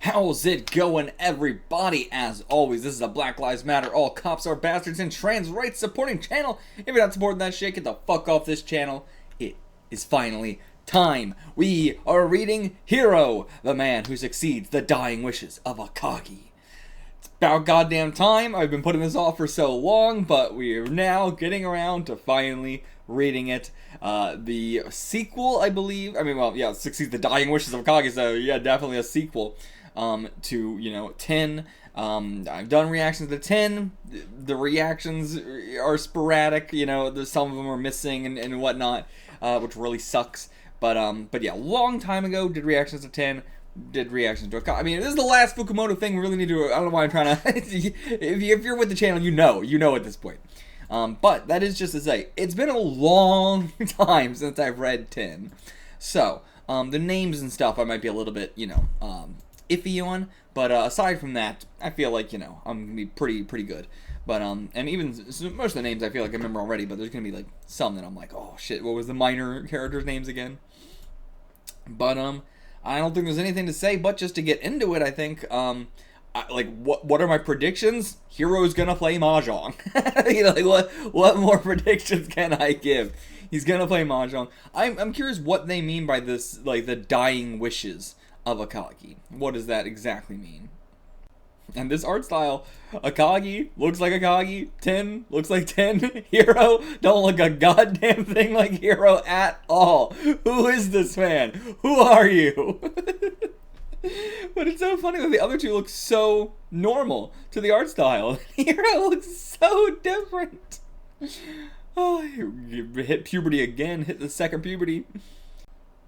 How's it going, everybody? As always, this is a Black Lives Matter, all cops are bastards, and trans rights supporting channel. If you're not supporting that shit, get the fuck off this channel. It is finally time. We are reading Hiro, the man who succeeds the dying wishes of Akagi. It's about goddamn time. I've been putting this off for so long, but we are now getting around to finally reading it. The sequel, I believe. Succeeds the dying wishes of Akagi, so yeah, definitely a sequel. To 10. I've done reactions to 10. The reactions are sporadic. There's some of them are missing and whatnot, which really sucks. But yeah, long time ago did reactions to 10. Did reactions to Akagi. This is the last Fukumoto thing we really need to. I don't know why I'm trying to. if you're with the channel, you know at this point. But that is just to say, it's been a long time since I've read 10. So the names and stuff I might be a little bit iffy on, but aside from that, I feel like I'm gonna be pretty good. But and even most of the names I feel like I remember already, but there's gonna be like some that I'm like, oh shit, what was the minor characters' names again? But I don't think there's anything to say, but just to get into it, I think what are my predictions? Hiro's gonna play Mahjong. What more predictions can I give? He's gonna play Mahjong. I'm curious what they mean by this, like the dying wishes of Akagi. What does that exactly mean? And this art style, Akagi looks like Akagi, 10 looks like 10, Hiro don't look a goddamn thing like Hiro at all. Who is this man? Who are you? But it's so funny that the other two look so normal to the art style. Hiro looks so different. Oh, hit puberty again, hit the second puberty.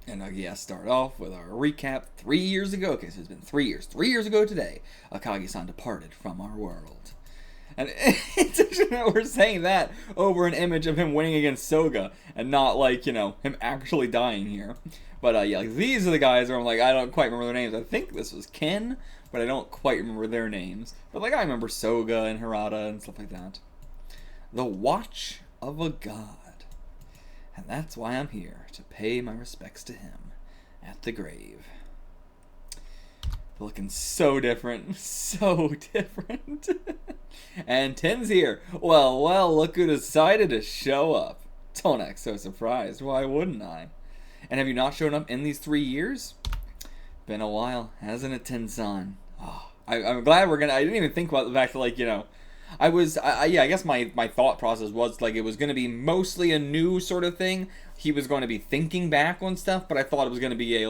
And start off with our recap 3 years ago. Okay, so it's been 3 years. 3 years ago today, Akagi-san departed from our world. And it's interesting that we're saying that over an image of him winning against Soga, and not like, him actually dying here. But these are the guys where I'm like, I don't quite remember their names. I think this was Ken, but I don't quite remember their names. But I remember Soga and Hirata and stuff like that. The Watch of a God. And that's why I'm here, to pay my respects to him at the grave. Looking so different. So different. And 10's here. Well, look who decided to show up. Don't act so surprised. Why wouldn't I? And have you not shown up in these 3 years? Been a while, hasn't it, 10-san? Oh, I'm glad we're gonna. I didn't even think about the fact that, I guess my thought process was it was going to be mostly a new sort of thing. He was going to be thinking back on stuff, but I thought it was going to be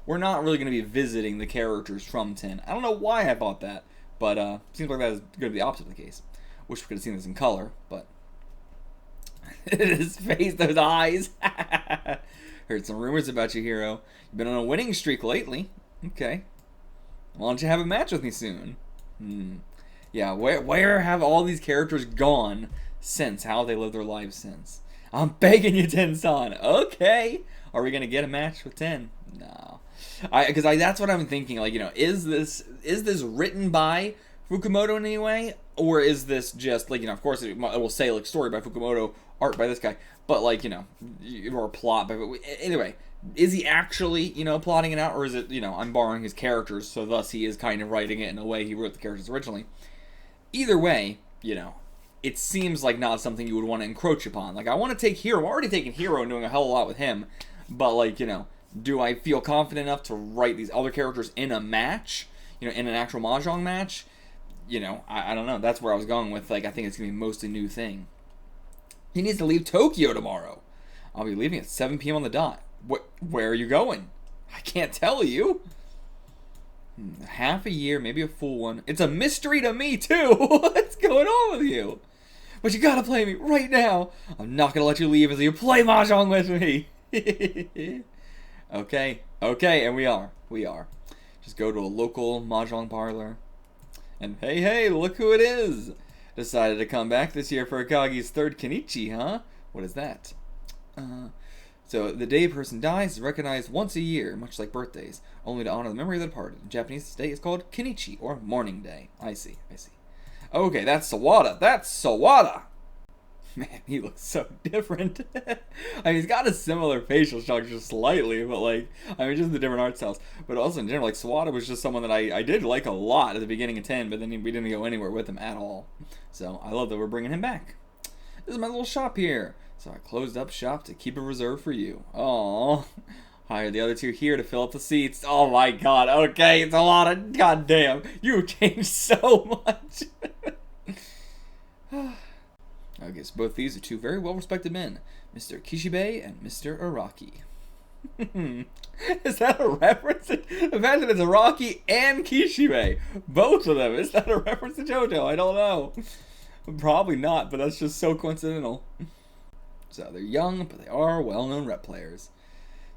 we're not really going to be visiting the characters from 10. I don't know why I thought that, but seems like that is going to be the opposite of the case. Wish we could have seen this in color, but his face, those eyes. Heard some rumors about you, Hiro. You've been on a winning streak lately. Okay. Why don't you have a match with me soon? Yeah, where have all these characters gone since? How have they lived their lives since? I'm begging you, 10-san. Okay. Are we going to get a match with 10? No. Because that's what I'm thinking. Is this written by Fukumoto in any way? Or is this just, of course it will say, story by Fukumoto, art by this guy. But, or plot by... Anyway, is he actually, plotting it out? Or is it, I'm borrowing his characters, so thus he is kind of writing it in a way he wrote the characters originally. Either way, it seems like not something you would want to encroach upon. I want to take Hiro. I'm already taking Hiro and doing a hell of a lot with him. But, do I feel confident enough to write these other characters in a match? In an actual Mahjong match? I don't know. That's where I was going with, I think it's going to be mostly new thing. He needs to leave Tokyo tomorrow. I'll be leaving at 7 p.m. on the dot. Where are you going? I can't tell you. Half a year, maybe a full one. It's a mystery to me, too. What's going on with you? But you gotta play me right now. I'm not gonna let you leave until you play Mahjong with me. Okay, and we are. Just go to a local Mahjong parlor. And hey, look who it is. Decided to come back this year for Akagi's third Kenichi, huh? What is that? So, the day a person dies is recognized once a year, much like birthdays, only to honor the memory of the departed. In Japanese, this day is called Kenichi, or Mourning Day. I see. Okay, that's Sawada. Man, he looks so different. I mean, he's got a similar facial structure slightly, but like, I mean, just the different art styles. But also in general, like, Sawada was just someone that I did like a lot at the beginning of 10, but then we didn't go anywhere with him at all. So I love that we're bringing him back. This is my little shop here. So I closed up shop to keep it reserved for you. Aww. Hired the other two here to fill up the seats. Oh my god, okay, it's a lot of goddamn. You've changed so much. I guess both these are two very well-respected men, Mr. Kishibe and Mr. Araki. Is that a reference? Imagine it's Araki and Kishibe. Both of them. Is that a reference to JoJo? I don't know. Probably not, but that's just so coincidental. So they're young, but they are well-known rep players.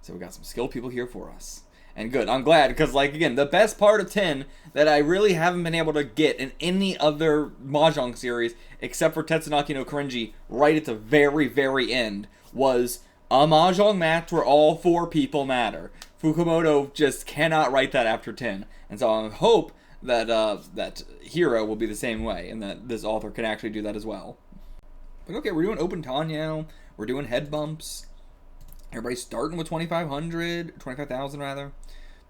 So we got some skilled people here for us. And good, I'm glad, because, like, again, the best part of 10 that I really haven't been able to get in any other Mahjong series, except for Tetsunaki no Korenji, right at the very, very end, was a Mahjong match where all 4 people matter. Fukumoto just cannot write that after 10. And so I hope that, that Hero will be the same way, and that this author can actually do that as well. But okay, we're doing open Tanyo, we're doing head bumps. Everybody's starting with 25,000 rather.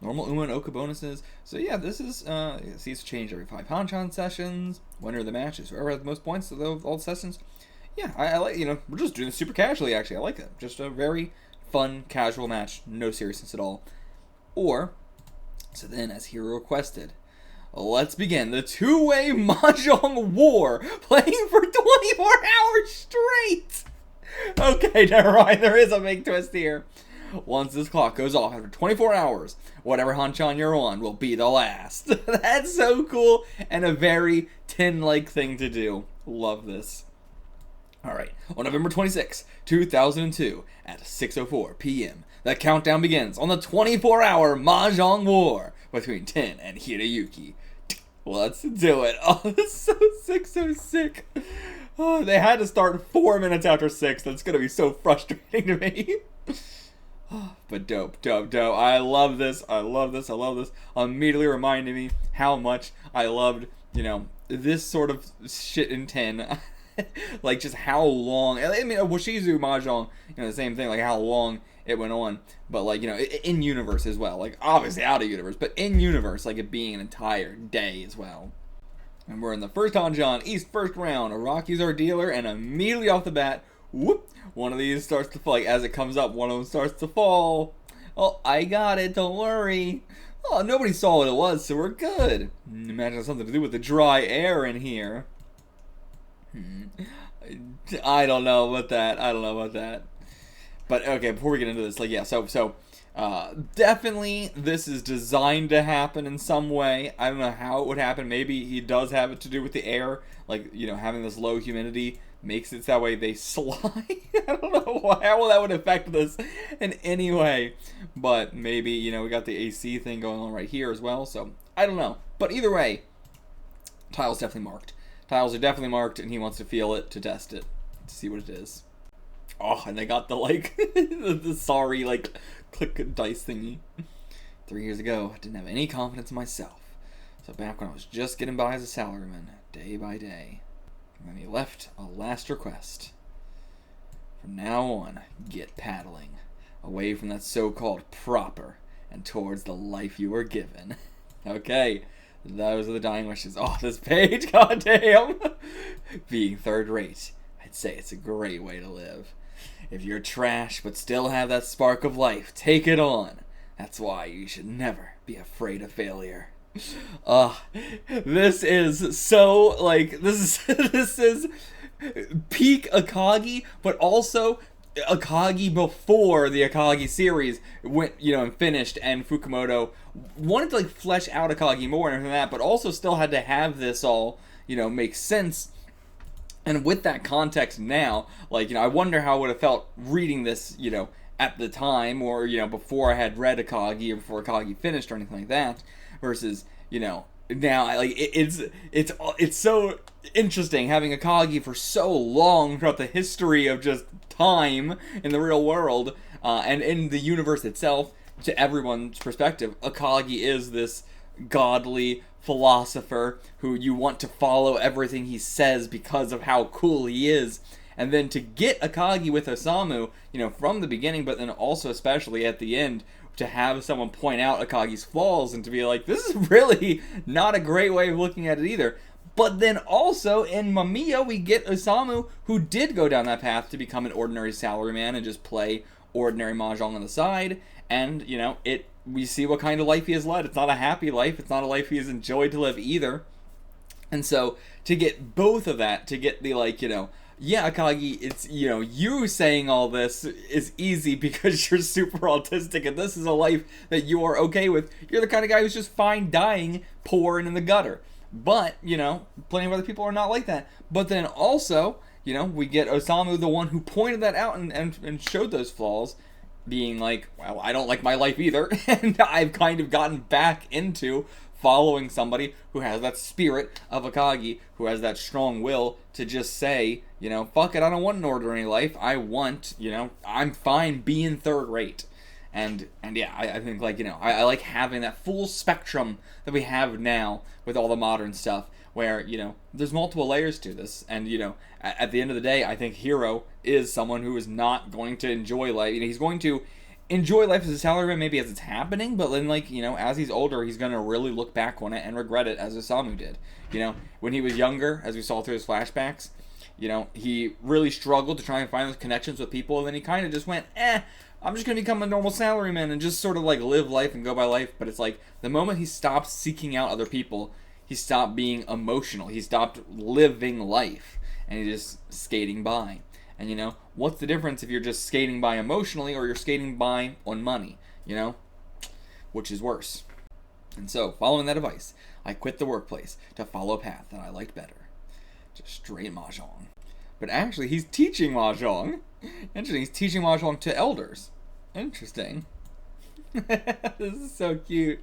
Normal Uma and Oka bonuses. So yeah, this is, see, it's changed every 5 Hanchan sessions. Winner of the matches. Whoever has the most points of all the sessions. Yeah, I like, you know, we're just doing this super casually, actually. I like it. Just a very fun, casual match. No seriousness at all. Or, so then, as Hero requested, let's begin the 2-way Mahjong war. Playing for 24 hours straight. Okay, never mind. There is a big twist here. Once this clock goes off after 24 hours, whatever Hanchan you're on will be the last. That's so cool and a very 10-like thing to do. Love this. Alright, on November 26, 2002, at 6:04 p.m., the countdown begins on the 24-hour Mahjong war between Ten and Hiroyuki. Let's do it. Oh, that's so sick, so sick. Oh, they had to start 4 minutes after 6. That's going to be so frustrating to me. But dope, dope, dope. I love this. I love this. I love this. Immediately reminded me how much I loved, you know, this sort of shit in 10. Like, just how long. I mean, Washizu Mahjong, you know, the same thing. Like, how long it went on. But, like, you know, in universe as well. Like, obviously out of universe. But in universe, like, it being an entire day as well. And we're in the first Hanchan, East first round. Araki's our dealer, and immediately off the bat, whoop, one of these starts to fall. Like, as it comes up, one of them starts to fall. Oh, I got it, don't worry. Oh, nobody saw what it was, so we're good. Imagine something to do with the dry air in here. I don't know about that. I don't know about that. But, okay, before we get into this, like, yeah, so definitely this is designed to happen in some way. I don't know how it would happen. Maybe he does have it to do with the air. Like, you know, having this low humidity makes it that way they slide. I don't know how that would affect this in any way. But maybe, you know, we got the AC thing going on right here as well. So, I don't know. But either way, tiles definitely marked. Tiles are definitely marked, and he wants to feel it to test it, to see what it is. Oh, and they got the, like, the sorry, like, click dice thingy. 3 years ago, I didn't have any confidence in myself. So back when I was just getting by as a salaryman, day by day. And then he left a last request. From now on, get paddling. Away from that so-called proper, and towards the life you were given. Okay, those are the dying wishes. Oh, this page, goddamn! Being third rate, I'd say it's a great way to live. If you're trash but still have that spark of life, take it on. That's why you should never be afraid of failure. This is so, like, this is peak Akagi, but also Akagi before the Akagi series went, you know, and finished, and Fukumoto wanted to, like, flesh out Akagi more and everything like that, but also still had to have this all, you know, make sense. And with that context now, like, you know, I wonder how I would have felt reading this, you know, at the time, or, you know, before I had read Akagi, or before Akagi finished, or anything like that, versus, you know, now, it's so interesting having Akagi for so long throughout the history of just time in the real world, and in the universe itself, to everyone's perspective, Akagi is this godly philosopher who you want to follow everything he says because of how cool he is. And then to get Akagi with Osamu, you know, from the beginning, but then also especially at the end, to have someone point out Akagi's flaws and to be like, this is really not a great way of looking at it either. But then also in Mamiya, we get Osamu, who did go down that path to become an ordinary salaryman and just play ordinary Mahjong on the side. And, you know, we see what kind of life he has led. It's not a happy life. It's not a life he has enjoyed to live either. And so, to get both of that, to get the, like, you know, yeah, Akagi, it's, you know, you saying all this is easy because you're super autistic and this is a life that you are okay with. You're the kind of guy who's just fine dying poor and in the gutter. But, you know, plenty of other people are not like that. But then also, you know, we get Osamu, the one who pointed that out and showed those flaws, being like, well, I don't like my life either. And I've kind of gotten back into following somebody who has that spirit of Akagi, who has that strong will to just say, you know, fuck it, I don't want an ordinary life. I want, you know, I'm fine being third rate. And yeah, I think, like, you know, I like having that full spectrum that we have now with all the modern stuff, where, you know, there's multiple layers to this. And, you know, at the end of the day, I think Hiro is someone who is not going to enjoy life. You know, he's going to enjoy life as a salaryman maybe as it's happening, but then, like, you know, as he's older, he's going to really look back on it and regret it, as Osamu did. You know, when he was younger, as we saw through his flashbacks, you know, he really struggled to try and find those connections with people, and then he kind of just went, I'm just going to become a normal salaryman and just sort of, like, live life and go by life. But it's like, the moment he stopped seeking out other people, he stopped being emotional. He stopped living life, and he's just skating by. And, you know, what's the difference if you're just skating by emotionally or you're skating by on money, you know? Which is worse. And so, following that advice, I quit the workplace to follow a path that I liked better. Just straight Mahjong. But actually, he's teaching Mahjong. Interesting, he's teaching Mahjong to elders. Interesting. This is so cute.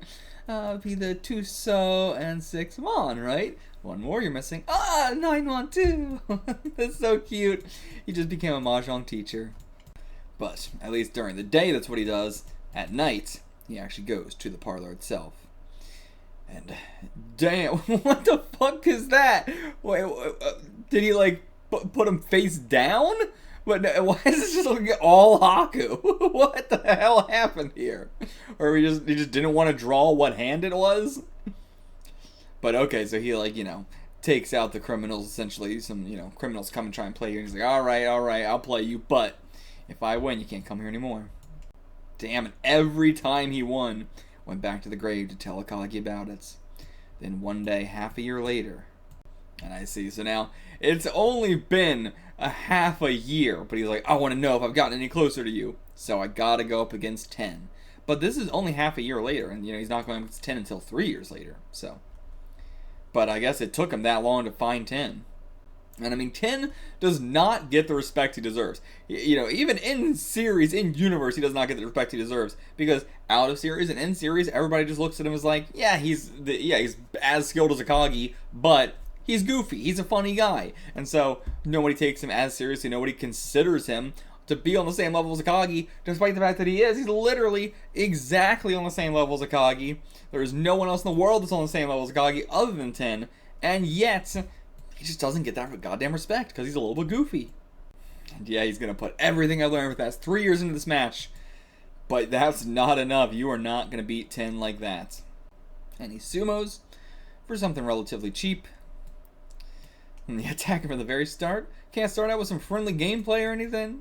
Be the 2 so and 6 mon, right? One more you're missing. 912. That's so cute. He just became a Mahjong teacher. But at least during the day, that's what he does. At night, he actually goes to the parlor itself. And damn, what the fuck is that? Wait, did he, like, put him face down? But why is this just looking all Haku? What the hell happened here? Or he just didn't want to draw what hand it was? But okay, so he, like, you know, takes out the criminals, essentially. Some, you know, criminals come and try and play you. And he's like, alright, I'll play you, but if I win, you can't come here anymore. Damn it, every time he won, went back to the grave to tell Akagi about it. Then one day, half a year later, and I see, so now, it's only been a half a year, but he's like, I want to know if I've gotten any closer to you, so I gotta go up against 10. But this is only half a year later, and, you know, he's not going up against 10 until 3 years later, so. But I guess it took him that long to find 10. And I mean, 10 does not get the respect he deserves. You know, even in series, in universe, he does not get the respect he deserves. Because out of series and in series, everybody just looks at him as like, yeah, he's as skilled as Akagi, but he's goofy. He's a funny guy. And so nobody takes him as seriously. Nobody considers him to be on the same level as Akagi, despite the fact that he is. He's literally exactly on the same level as Akagi. There is no one else in the world that's on the same level as Akagi other than 10. And yet, he just doesn't get that goddamn respect because he's a little bit goofy. And yeah, he's going to put everything I learned with that 3 years into this match. But that's not enough. You are not going to beat 10 like that. And he sumos for something relatively cheap. And the attack from the very start. Can't start out with some friendly gameplay or anything.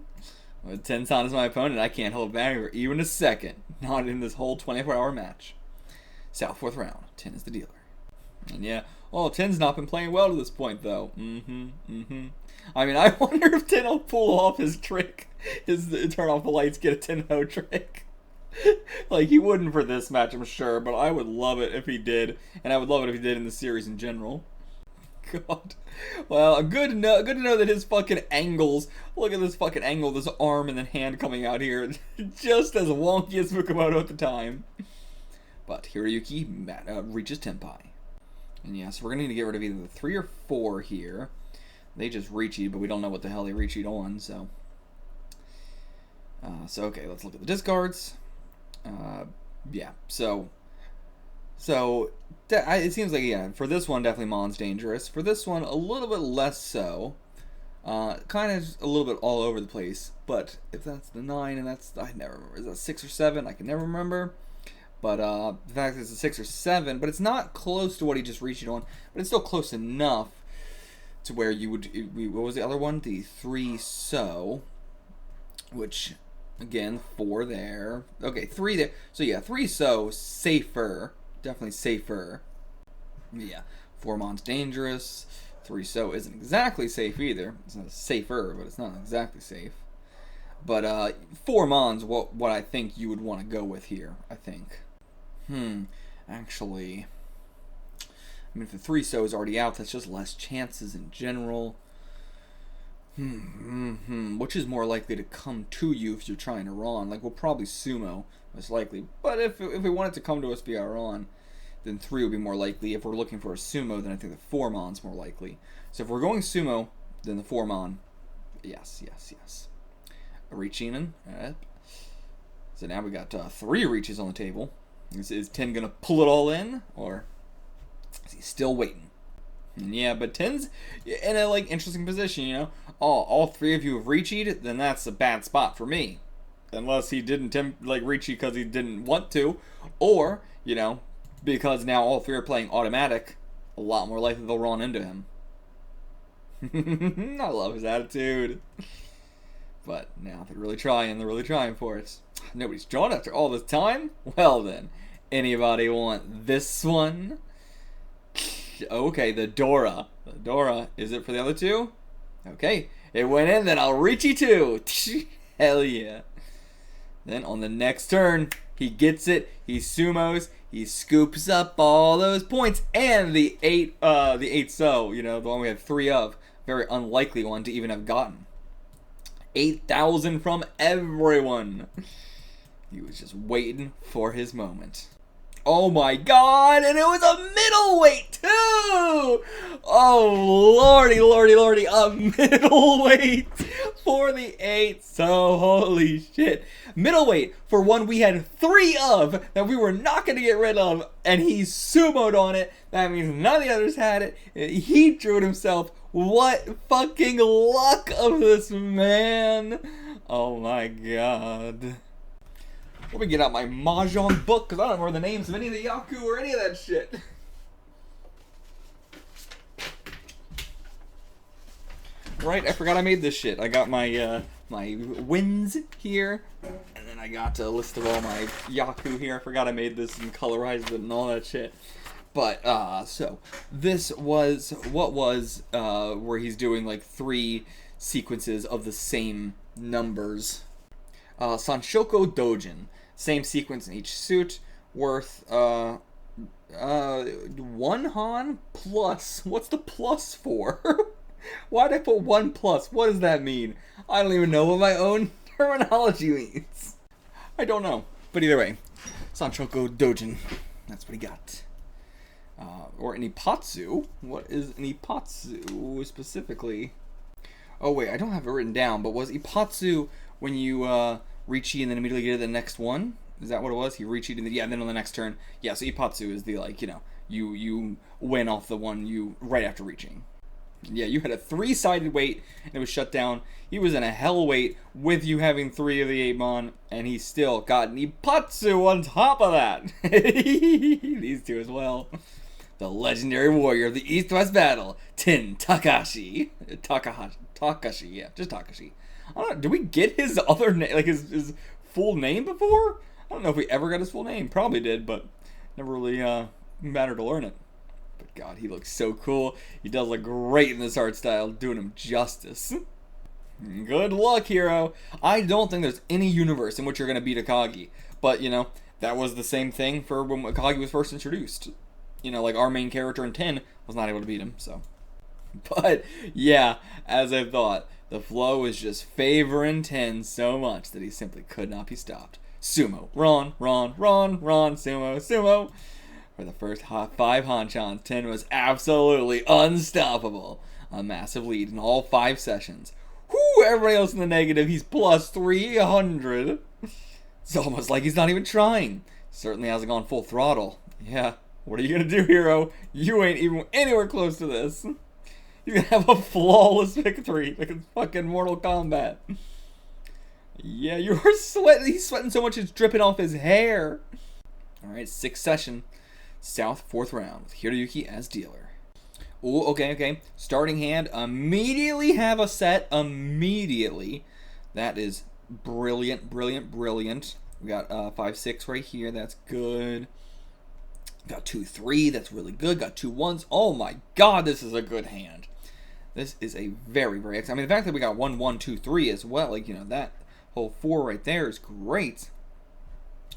With Tensan as my opponent, I can't hold back for even a second. Not in this whole 24-hour match. South 4th round. 10 is the dealer. And yeah, 10's not been playing well to this point, though. I mean, I wonder if 10 will pull off his trick. His turn off the lights, get a 10-0 trick. Like, he wouldn't for this match, I'm sure, but I would love it if he did. And I would love it if he did in the series in general. God. Well, good to know that his fucking angles, look at this fucking angle, this arm and then hand coming out here, just as wonky as Fukumoto at the time. But Hiroyuki reaches Tenpai. And yes, we're going to need to get rid of either the 3 or 4 here. They just reached, but we don't know what the hell they reached on, so. Okay, let's look at the discards. Yeah, so it seems like, yeah, for this one, definitely Mon's dangerous. For this one, a little bit less so. Kind of a little bit all over the place. But if that's the 9 and that's, I never remember. Is that 6 or 7? I can never remember. But the fact that it's a 6 or 7, but it's not close to what he just reached on. But it's still close enough to where you would, what was the other one? The 3 so, which, again, 4 there. Okay, 3 there. So yeah, 3 so, safer. Definitely safer. Yeah, 4 mon's dangerous. 3 so isn't exactly safe either. It's not safer, but it's not exactly safe. But 4 mon's what I think you would want to go with here, I think. Actually, I mean, if the 3 so is already out, that's just less chances in general. Which is more likely to come to you if you're trying to Ron? Like, we'll probably sumo, most likely. But if we want it to come to us via Ron, then 3 would be more likely. If we're looking for a sumo, then I think the 4 mon's more likely. So if we're going sumo, then the 4 mon. Yes. Reaching. Alright. So now we got 3 reaches on the table. Is 10 gonna pull it all in, or is he still waiting? Yeah, but 10's in a interesting position, you know. All 3 of you have reached, then that's a bad spot for me, unless he didn't reach because he didn't want to, or you know, because now all 3 are playing automatic. A lot more likely they'll run into him. I love his attitude. But now they're really trying for it. Nobody's drawn after all this time? Well then, anybody want this one? Okay, the Dora. The Dora, is it for the other 2? Okay, it went in, then I'll reach you too. Hell yeah. Then on the next turn, he gets it, he sumos, he scoops up all those points, and the 8 so, you know, the one we had 3 of. Very unlikely one to even have gotten. 8,000 from everyone. He was just waiting for his moment. Oh my god, and it was a middleweight too! Oh lordy, a middleweight for the 8, so holy shit. Middleweight for one we had 3 of that we were not going to get rid of, and he sumoed on it. That means none of the others had it. He drew it himself. What fucking luck of this man. Oh my god. Let me get out my Mahjong book, because I don't remember the names of any of the Yaku or any of that shit. Right, I forgot I made this shit. I got my my wins here, and then I got a list of all my Yaku here. I forgot I made this and colorized it and all that shit. But, so, this was, what was, where he's doing, 3 sequences of the same numbers. Sanshoko Dojin. Same sequence in each suit, worth, 1 Han plus. What's the plus for? Why'd I put 1 plus? What does that mean? I don't even know what my own terminology means. I don't know. But either way, Sanshoko Dojin. That's what he got. Or an Ipatsu. What is an Ipatsu specifically? Oh wait, I don't have it written down, but was Ipatsu when you reach and then immediately get to the next one? Is that what it was? He reached and then, yeah, and then on the next turn. Yeah, so Ipatsu is the you win off the one right after reaching. Yeah, you had a 3-sided weight and it was shut down. He was in a hell weight with you having 3 of the 8 mon, and he still got an Ipatsu on top of that. These 2 as well. The legendary warrior of the East-West battle, Tin Takashi. Takashi, yeah, just Takashi. I don't know, did we get his other name, his full name before? I don't know if we ever got his full name. Probably did, but never really mattered to learn it. But God, he looks so cool. He does look great in this art style, doing him justice. Good luck, hero. I don't think there's any universe in which you're going to beat Akagi. But, that was the same thing for when Akagi was first introduced. Our main character in 10 was not able to beat him, so. But, yeah, as I thought, the flow is just favoring 10 so much that he simply could not be stopped. Sumo, Ron, sumo. For the first 5 Hanchans, 10 was absolutely unstoppable. A massive lead in all 5 sessions. Whoo, everybody else in the negative, he's plus 300. It's almost like he's not even trying. Certainly hasn't gone full throttle. Yeah, what are you gonna do, hero? You ain't even anywhere close to this. You have a flawless victory, like it's fucking Mortal Kombat. Yeah, you are sweating. He's sweating so much it's dripping off his hair. Alright, 6th session. South, 4th round, with Hiroyuki as dealer. Ooh, okay. Starting hand, immediately have a set, immediately. That is brilliant. We got 5-6 right here, that's good. Got 2-3, that's really good. Got 2 1s. Oh my god, this is a good hand. This is a very, very excellent. I mean, the fact that we got 1 1 2 3 as well, like, you know, that whole 4 right there is great.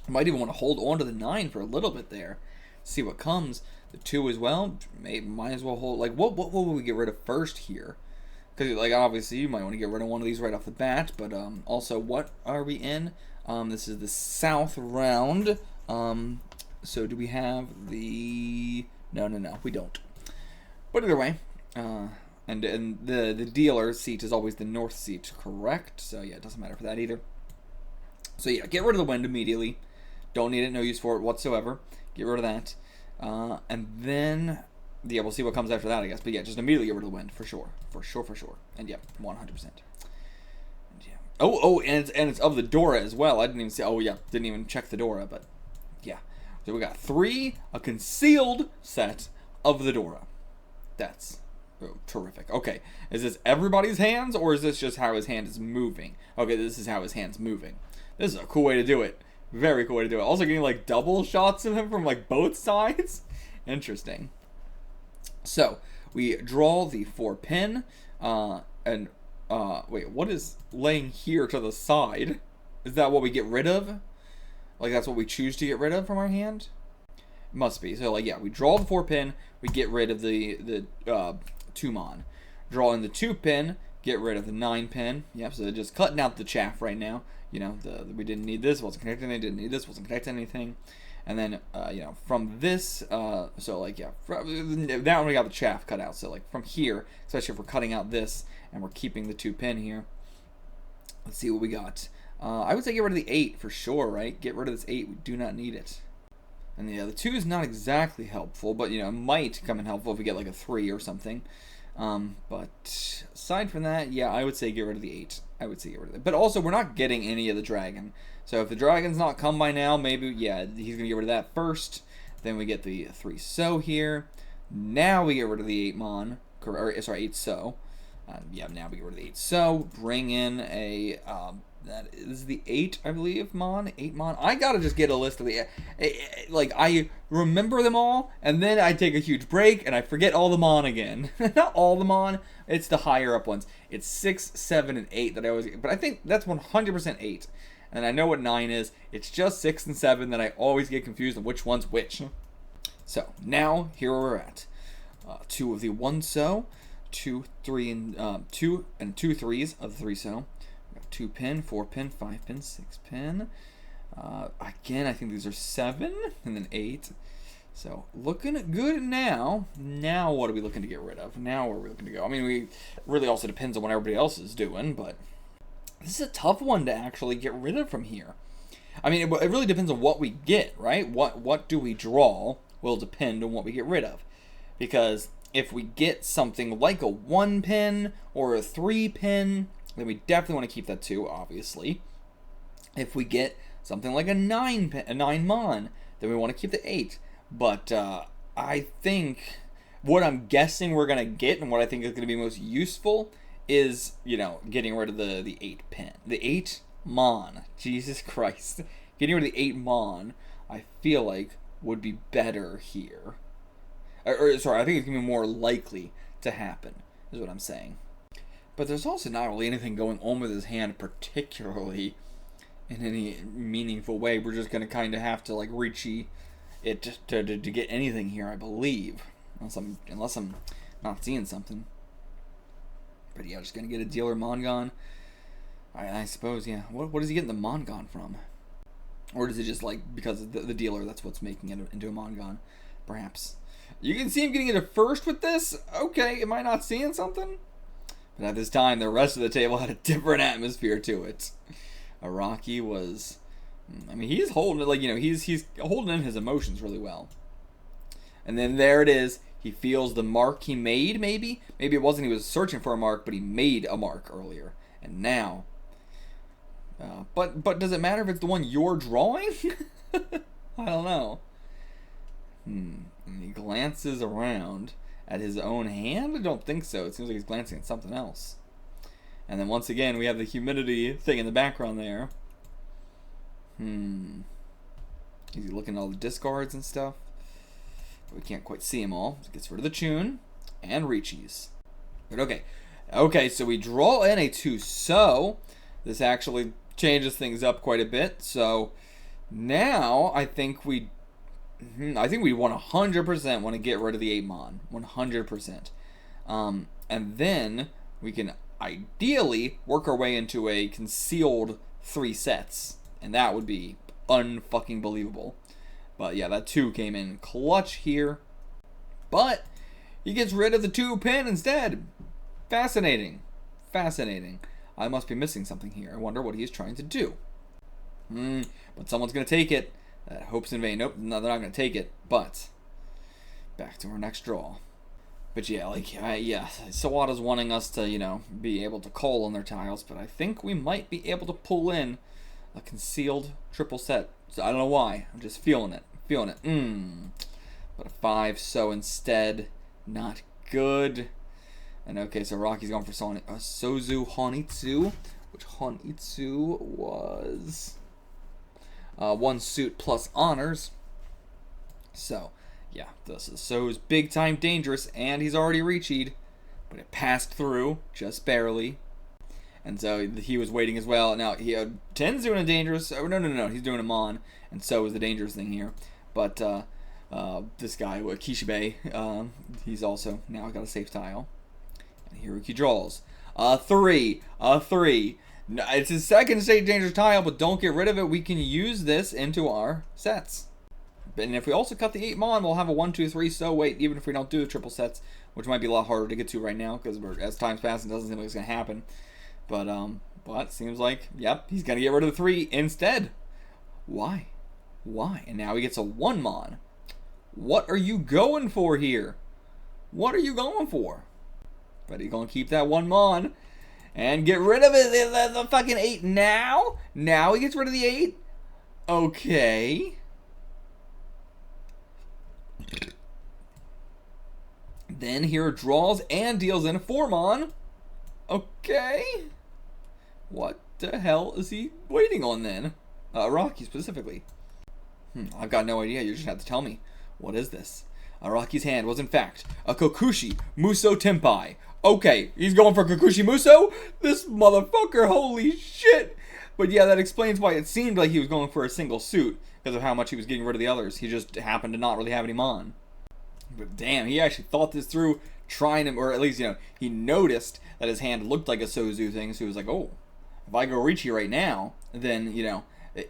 I might even want to hold on to the 9 for a little bit there. See what comes. The 2 as well. Might as well hold. Like, what will we get rid of first here? Because, like, obviously, you might want to get rid of one of these right off the bat. But also, what are we in? This is the South round. So do we have the... No, we don't. But either way, and the dealer seat is always the north seat, correct? So yeah, it doesn't matter for that either. So yeah, get rid of the wind immediately. Don't need it, no use for it whatsoever. Get rid of that. And then, yeah, we'll see what comes after that, I guess. But yeah, just immediately get rid of the wind, for sure. For sure. And yeah, 100%. And yeah. Oh, and it's of the Dora as well. I didn't even see, oh yeah, didn't even check the Dora, but yeah. So we got 3, a concealed set of the Dora. That's terrific. Okay, is this everybody's hands, or is this just how his hand is moving? Okay, this is how his hand's moving. This is a cool way to do it. Very cool way to do it. Also getting like double shots of him from like both sides. Interesting. So we draw the 4-pin, and wait, what is laying here to the side? Is that what we get rid of? Like, that's what we choose to get rid of from our hand? Must be. So, like, yeah, we draw the 4-pin, we get rid of the 2-mon. Draw in the 2-pin, get rid of the 9-pin. Yep, so just cutting out the chaff right now. You know, we didn't need this, wasn't connecting anything, didn't need this, wasn't connecting anything. And then, you know, from this, so, like, yeah, that one we got the chaff cut out. So, like, from here, especially if we're cutting out this and we're keeping the 2-pin here, let's see what we got. I would say get rid of the 8 for sure, right? Get rid of this 8. We do not need it. And the 2 is not exactly helpful, but, you know, it might come in helpful if we get like a 3 or something. But aside from that, yeah, I would say get rid of the 8. I would say get rid of it. But also, we're not getting any of the dragon. So if the dragon's not come by now, maybe, yeah, he's going to get rid of that first. Then we get the 3 so here. Now we get rid of the 8-mon. Or, sorry, 8 so. Yeah, now we get rid of the 8 so. Bring in a... that is the 8, I believe, mon. 8 mon. I gotta just get a list of the... Like, I remember them all, and then I take a huge break, and I forget all the mon again. Not all the mon, it's the higher up ones. It's 6, 7, and 8 that I always... But I think that's 100% 8. And I know what 9 is. It's just 6 and 7 that I always get confused on which one's which. So, now, here we're at. 2 of the 1 so. 2, 3, and 2 and 2 3s of the 3 so. 2-pin, 4-pin, 5-pin, 6-pin. Again, I think these are 7 and then 8. So looking good now. Now what are we looking to get rid of? Now where are we looking to go? I mean, we really also depends on what everybody else is doing, but this is a tough one to actually get rid of from here. I mean, it really depends on what we get, right? What do we draw will depend on what we get rid of. Because if we get something like a 1-pin or a 3-pin, then we definitely want to keep that 2, obviously. If we get something like a 9-mon, then we want to keep the 8. But I think what I'm guessing we're going to get and what I think is going to be most useful is, you know, getting rid of the 8-pin. The 8-mon. Jesus Christ. Getting rid of the 8-mon, I feel like, would be better here. Sorry, I think it's going to be more likely to happen, is what I'm saying. But there's also not really anything going on with his hand particularly in any meaningful way. We're just going to kind of have to, like, reach it to get anything here, I believe. Unless I'm not seeing something. But yeah, just going to get a dealer Mongon. I suppose, yeah. What is he getting the Mongon from? Or is it just, like, because of the dealer, that's what's making it into a Mongon? Perhaps. You can see him getting into first with this? Okay, am I not seeing something? But at this time, the rest of the table had a different atmosphere to it. Araki was... I mean, he's holding it, like, you know, he's holding in his emotions really well. And then there it is. he feels the mark he made, maybe? Maybe it wasn't he was searching for a mark, but he made a mark earlier. And now... But does it matter if it's the one you're drawing? I don't know. And he glances around at his own hand? I don't think so. It seems like he's glancing at something else. And then once again, we have the humidity thing in the background there. Is he looking at all the discards and stuff? We can't quite see them all. So gets rid of the tune and reaches. But okay, so we draw in a 2. So this actually changes things up quite a bit. So now I think we 100% want to get rid of the 8-mon. 100%. And then we can ideally work our way into a concealed 3 sets. And that would be unfucking believable. But yeah, that 2 came in clutch here. But he gets rid of the 2 pin instead. Fascinating. Fascinating. I must be missing something here. I wonder what he is trying to do. But someone's going to take it. Hope's in vain. Nope, no, they're not going to take it. But back to our next draw. But yeah, Sawada's wanting us to, be able to call on their tiles. But I think we might be able to pull in a concealed triple set. So I don't know why. I'm just feeling it. But a 5, so instead, not good. And okay, so Rocky's going for Sozu Honitsu, which Honitsu was 1 suit plus honors. So, yeah, this is So's big time dangerous, and he's already reached, but it passed through, just barely. And so he was waiting as well. Now, Ten's doing a dangerous... Oh, no. He's doing a Mon. And so is the dangerous thing here. But this guy, Kishibe, he's also now got a safe tile. And Hiroyuki draws. A 3. No, it's his second state dangerous tile, but don't get rid of it. We can use this into our sets. And if we also cut the 8 Mon, we'll have a 1, 2, 3. So wait, even if we don't do the triple sets, which might be a lot harder to get to right now, because as time's passing, it doesn't seem like it's going to happen. But seems like, yep, he's going to get rid of the 3 instead. Why? And now he gets a 1 Mon. What are you going for here? What are you going for? But he's going to keep that 1 Mon and get rid of it. The fucking 8 now? Now he gets rid of the 8? Okay. Then here draws and deals in a 4 Mon. Okay. What the hell is he waiting on then? Rocky specifically. I've got no idea. You just have to tell me. What is this? Rocky's hand was in fact a Kokushi Muso Tenpai. Okay, he's going for Kokushi Muso? This motherfucker, holy shit. But yeah, that explains why it seemed like he was going for a single suit, because of how much he was getting rid of the others. He just happened to not really have any Mon. But damn, he actually thought this through, trying to, or at least, he noticed that his hand looked like a Sozu thing, so he was like, oh, if I go Richi right now, then,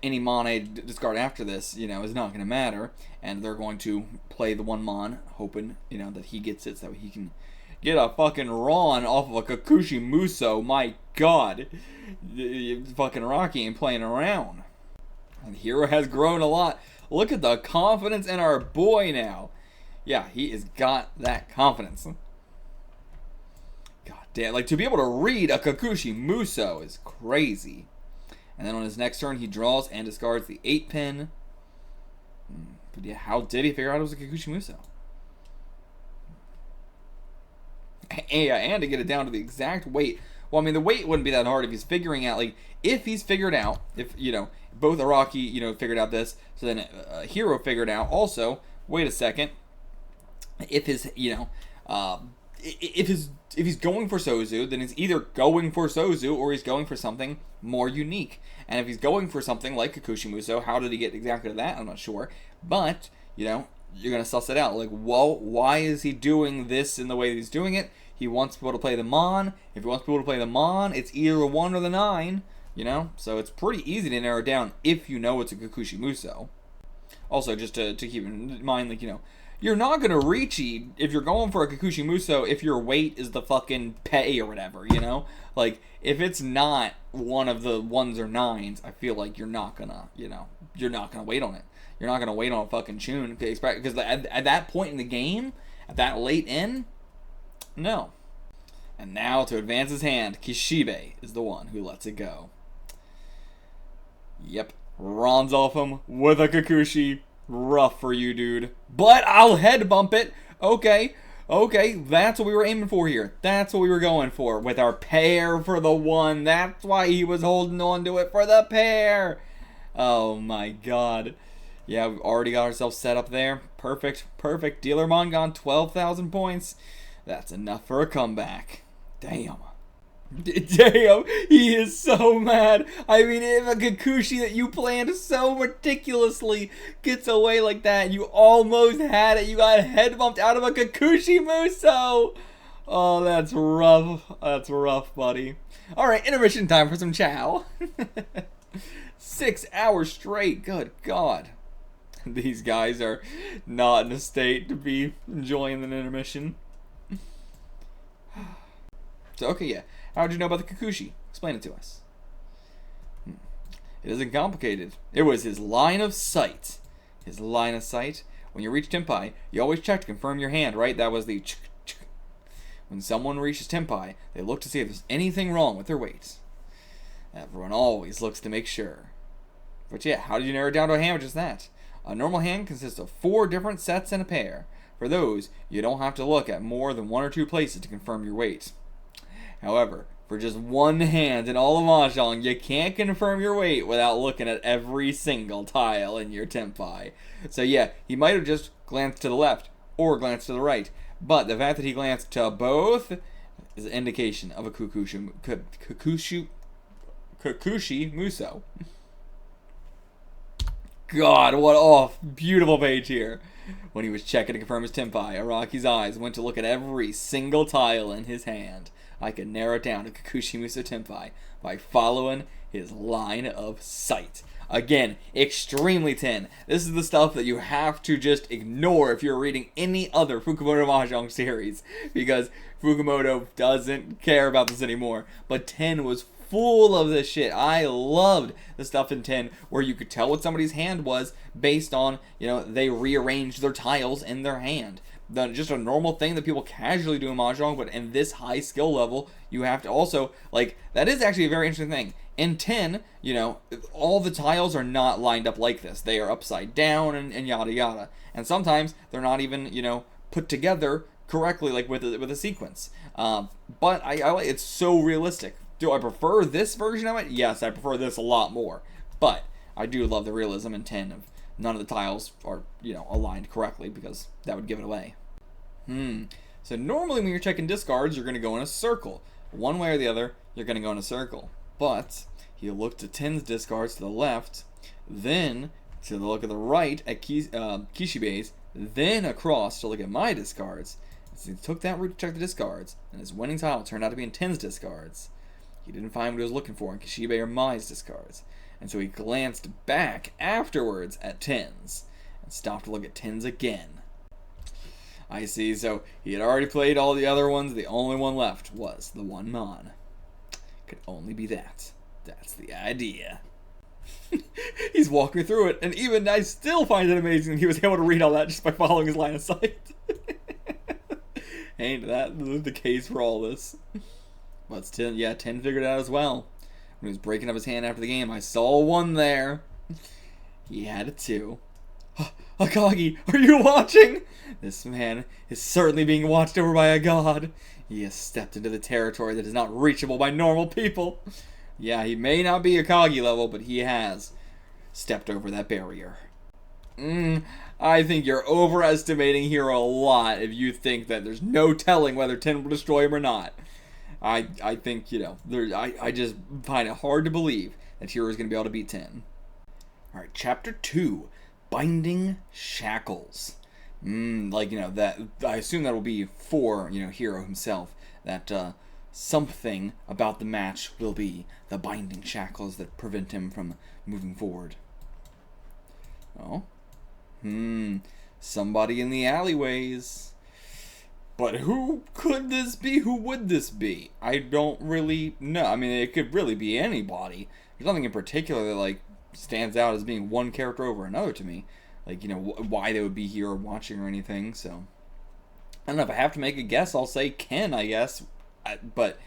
any Mon I discard after this, is not going to matter, and they're going to play the 1 Mon, hoping, that he gets it so he can get a fucking Ron off of a Kokushi Muso. My god. Fucking Rocky ain't playing around. And Hero has grown a lot. Look at the confidence in our boy now. Yeah, he has got that confidence. God damn, to be able to read a Kokushi Muso is crazy. And then on his next turn, he draws and discards the 8 pin. But yeah, how did he figure out it was a Kokushi Muso? And to get it down to the exact weight. Well, I mean, the weight wouldn't be that hard if he's figuring out, if he's figured out, if, both Araki, figured out this, so then Hero figured out also, wait a second, if his, if he's going for Sozu, then he's either going for Sozu or he's going for something more unique. And if he's going for something like Kokushi Muso, how did he get exactly to that? I'm not sure. But, you're going to suss it out. Why is he doing this in the way that he's doing it? He wants people to play the Mon. If he wants people to play the Mon, it's either a 1 or the 9, So it's pretty easy to narrow it down if you know it's a Kokushi Muso. Also, just to keep in mind, you're not going to reach if you're going for a Kokushi Muso if your weight is the fucking pay or whatever, if it's not one of the 1s or 9s, I feel like you're not going to, you're not going to wait on it. You're not going to wait on a fucking tune, because at that point in the game, At that late in? No. And now to advance his hand, Kishibe is the one who lets it go. Yep. Runs off him with a Kikuchi. Rough for you, dude. But I'll head bump it. Okay. Okay, that's what we were aiming for here. That's what we were going for with our pair for the one. That's why he was holding on to it for the pair. Oh my god. Yeah, we've already got ourselves set up there. Perfect, perfect. Dealer Manga on 12,000 points. That's enough for a comeback. Damn. Damn, he is so mad. I mean, if a Kikuchi that you planned so meticulously gets away like that, you almost had it. You got head bumped out of a Kikuchi Muso. Oh, that's rough. That's rough, buddy. All right, intermission time for some chow. 6 hours straight. Good God. These guys are not in a state to be enjoying an intermission. So, okay, yeah. How did you know about the Kikuchi? Explain it to us. It isn't complicated. It was his line of sight. His line of sight. When you reach Tenpai, you always check to confirm your hand, right? That was the ch. When someone reaches Tenpai, they look to see if there's anything wrong with their weight. Everyone always looks to make sure. But yeah, how did you narrow it down to a hand just that? A normal hand consists of 4 different sets and a pair. For those, you don't have to look at more than 1 or 2 places to confirm your weight. However, for just one hand in all of Mahjong, you can't confirm your weight without looking at every single tile in your Tenpai. So yeah, he might have just glanced to the left or glanced to the right, but the fact that he glanced to both is an indication of a Kikuchi Muso. God, what beautiful page here. When he was checking to confirm his Tenpai, Araki's eyes went to look at every single tile in his hand. I could narrow it down to Kikuchi Muso Tenpai by following his line of sight. Again, extremely 10. This is the stuff that you have to just ignore if you're reading any other Fukumoto Mahjong series, because Fukumoto doesn't care about this anymore. But 10 was full of this shit. I loved the stuff in 10 where you could tell what somebody's hand was based on, they rearranged their tiles in their hand. Just a normal thing that people casually do in Mahjong, but in this high skill level, you have to also, that is actually a very interesting thing. In 10, all the tiles are not lined up like this. They are upside down and yada yada. And sometimes they're not even, put together correctly, with a sequence. But it's so realistic. Do I prefer this version of it? Yes, I prefer this a lot more. But I do love the realism in 10 of none of the tiles are, aligned correctly, because that would give it away. So normally when you're checking discards, you're going to go in a circle. One way or the other, you're going to go in a circle. But he looked at 10's discards to the left, then to the look at the right at Kishibe's, then across to look at my discards. So he took that route to check the discards, and his winning tile turned out to be in 10's discards. He didn't find what he was looking for in Kishibe or Mai's discards. And so he glanced back afterwards at 10's and stopped to look at 10's again. I see, so he had already played all the other ones. The only one left was the one Mon. Could only be that. That's the idea. He's walking me through it, and even I still find it amazing that he was able to read all that just by following his line of sight. Ain't that the case for all this? But 10 figured it out as well. When he was breaking up his hand after the game, I saw one there. He had a 2. Akagi, are you watching? This man is certainly being watched over by a god. He has stepped into the territory that is not reachable by normal people. Yeah, he may not be Akagi level, but he has stepped over that barrier. I think you're overestimating Hiro a lot if you think that there's no telling whether 10 will destroy him or not. I think, I just find it hard to believe that Hiro is going to be able to beat 10. Alright, Chapter 2, Binding Shackles. That, I assume that will be for, Hiro himself. That, something about the match will be the binding shackles that prevent him from moving forward. Oh? Somebody in the alleyways. But who could this be? Who would this be? I don't really know. I mean, it could really be anybody. There's nothing in particular that, stands out as being one character over another to me. Why they would be here or watching or anything, so. I don't know, if I have to make a guess, I'll say Ken, I guess. But,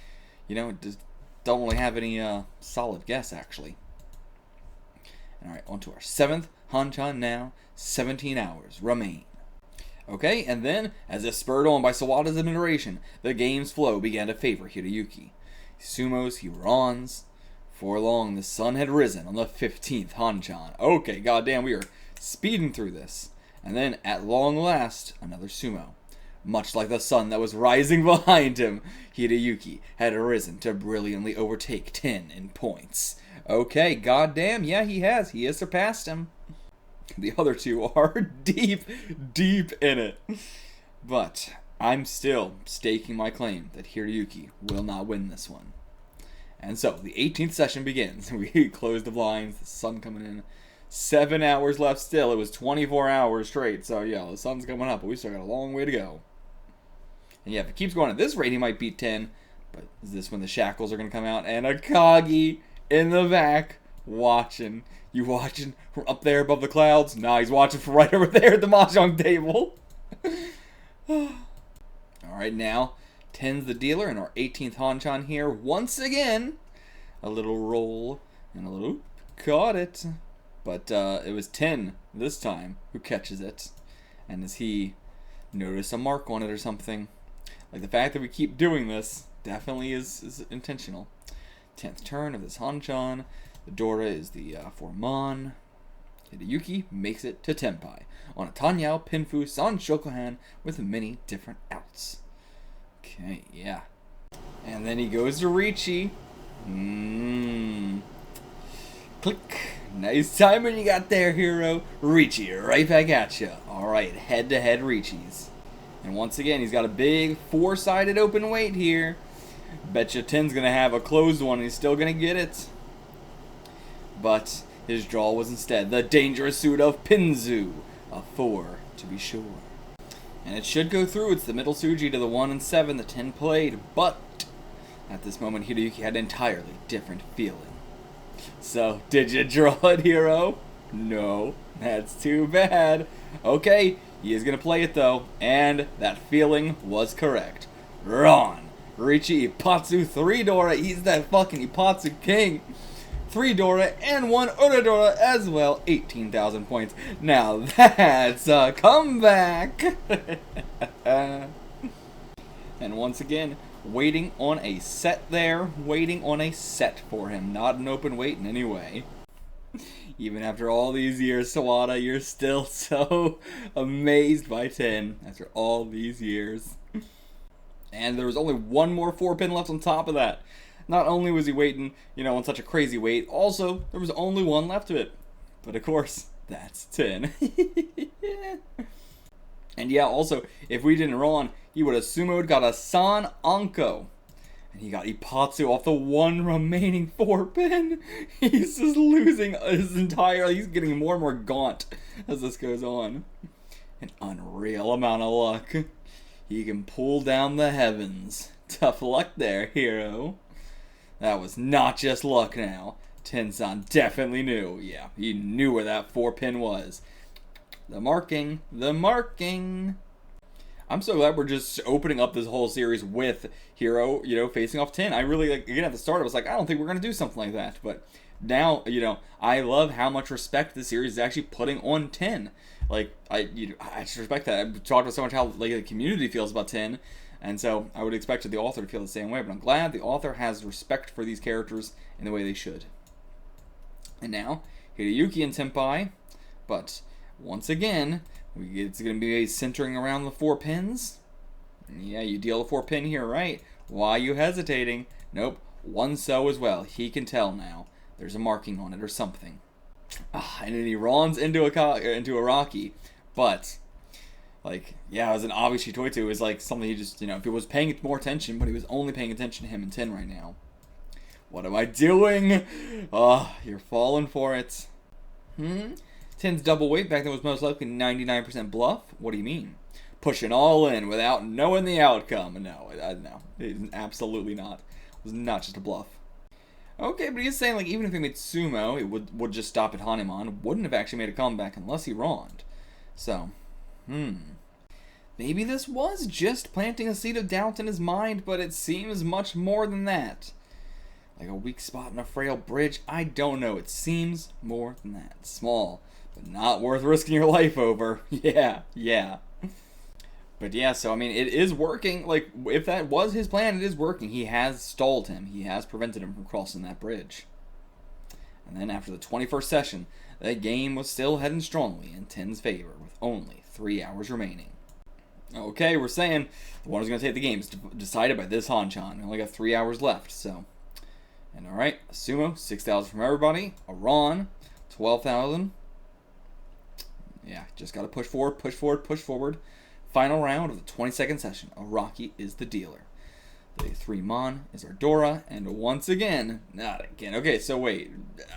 you know, just don't really have any solid guess, actually. Alright, on to our 7th Hanchan now. 17 hours remain. Okay, and then, as if spurred on by Sawada's admiration, the game's flow began to favor Hiroyuki. Sumos, he runs. For long, the sun had risen on the 15th Hanchan. Okay, goddamn, we are speeding through this. And then, at long last, another sumo. Much like the sun that was rising behind him, Hiroyuki had arisen to brilliantly overtake 10 in points. Okay, goddamn, yeah, he has. He has surpassed him. The other two are deep, deep in it. But I'm still staking my claim that Hiroyuki will not win this one. And so, the 18th session begins. We close the blinds, the sun coming in. 7 hours left still. It was 24 hours straight. So, yeah, the sun's coming up, but we still got a long way to go. And yeah, if it keeps going at this rate, he might beat 10. But is this when the shackles are going to come out? And Akagi in the back watching. You watching from up there above the clouds? Nah, he's watching from right over there at the Mahjong table. Alright, now, 10's the dealer in our 18th Hanchan here. Once again, a little roll and a little caught it. But it was 10 this time who catches it. And as he noticed a mark on it or something. Like the fact that we keep doing this definitely is intentional. 10th turn of this Hanchan. The Dora is the Forman. Hiroyuki makes it to Tenpai on a Tanyao Pinfu San Shokuhan with many different outs. Okay, yeah. And then he goes to Ricci. Click. Nice timing you got there, hero. Ricci, right back at you. Alright, head-to-head Ricci's. And once again, he's got a big four-sided open weight here. Betcha 10's going to have a closed one and he's still going to get it. But his draw was instead the dangerous suit of Pinzu. A 4, to be sure. And it should go through. It's the middle Suji to the 1 and 7 the 10 played. But at this moment, Hiroyuki had an entirely different feeling. So, did you draw it, hero? No, that's too bad. Okay, he is going to play it though. And that feeling was correct. Ron. Ricci Ipatsu 3 Dora. He's that fucking Ipatsu king. 3 Dora and 1 Oradora as well. 18,000 points. Now that's a comeback. And once again, waiting on a set there. Waiting on a set for him. Not an open weight in any way. Even after all these years, Sawada, you're still so amazed by 10 after all these years. And there was only one more 4-pin left on top of that. Not only was he waiting, you know, on such a crazy weight, also, there was only one left of it. But of course, that's 10. And yeah, also, if we didn't roll on, he would have sumoed got a San Anko. And he got Ipatsu off the one remaining 4-pin. He's just losing his entire, he's getting more and more gaunt as this goes on. An unreal amount of luck. He can pull down the heavens. Tough luck there, hero. That was not just luck now. Tensan definitely knew. Yeah, he knew where that 4-pin was. The marking. The marking. I'm so glad we're just opening up this whole series with Hero, you know, facing off 10. I really, like, again, at the start, I was like, I don't think we're going to do something like that. But now, you know, I love how much respect the series is actually putting on 10. Like, I just respect that. I've talked about so much how, like, the community feels about 10. And so I would expect the author to feel the same way. But I'm glad the author has respect for these characters in the way they should. And now, Hiroyuki and Tenpai. But once again, it's going to be centering around the 4 pins. Yeah, you deal a 4-pin here, right? Why are you hesitating? Nope, 1 so as well. He can tell now. There's a marking on it or something. And then he runs into a Rocky. But, like, yeah, it was an obvious Shitoitsu. It was like something he just, you know, if he was paying more attention, but he was only paying attention to him and 10 right now. What am I doing? You're falling for it. 10's double weight back then was most likely 99% bluff. What do you mean? Pushing all in without knowing the outcome. No, no, it's absolutely not. It was not just a bluff. Okay, but he's saying, like, even if he made sumo, it would just stop at Hanuman. Wouldn't have actually made a comeback unless he wronged. So, maybe this was just planting a seed of doubt in his mind, but it seems much more than that. Like a weak spot in a frail bridge, I don't know. It seems more than that. Small, but not worth risking your life over. Yeah. But yeah, so I mean, it is working. Like, if that was his plan, it is working. He has stalled him. He has prevented him from crossing that bridge. And then after the 21st session, the game was still heading strongly in Ten's favor, with only 3 hours remaining. Okay, we're saying the one who's going to take the game is decided by this Hanchan. We only got 3 hours left, so. And alright, a sumo, 6,000 from everybody. A Ron, 12,000. Yeah, just got to push forward. Final round of the 22nd session. Araki is the dealer. The 3 Mon is Ardora, and once again, not again. Okay, so wait.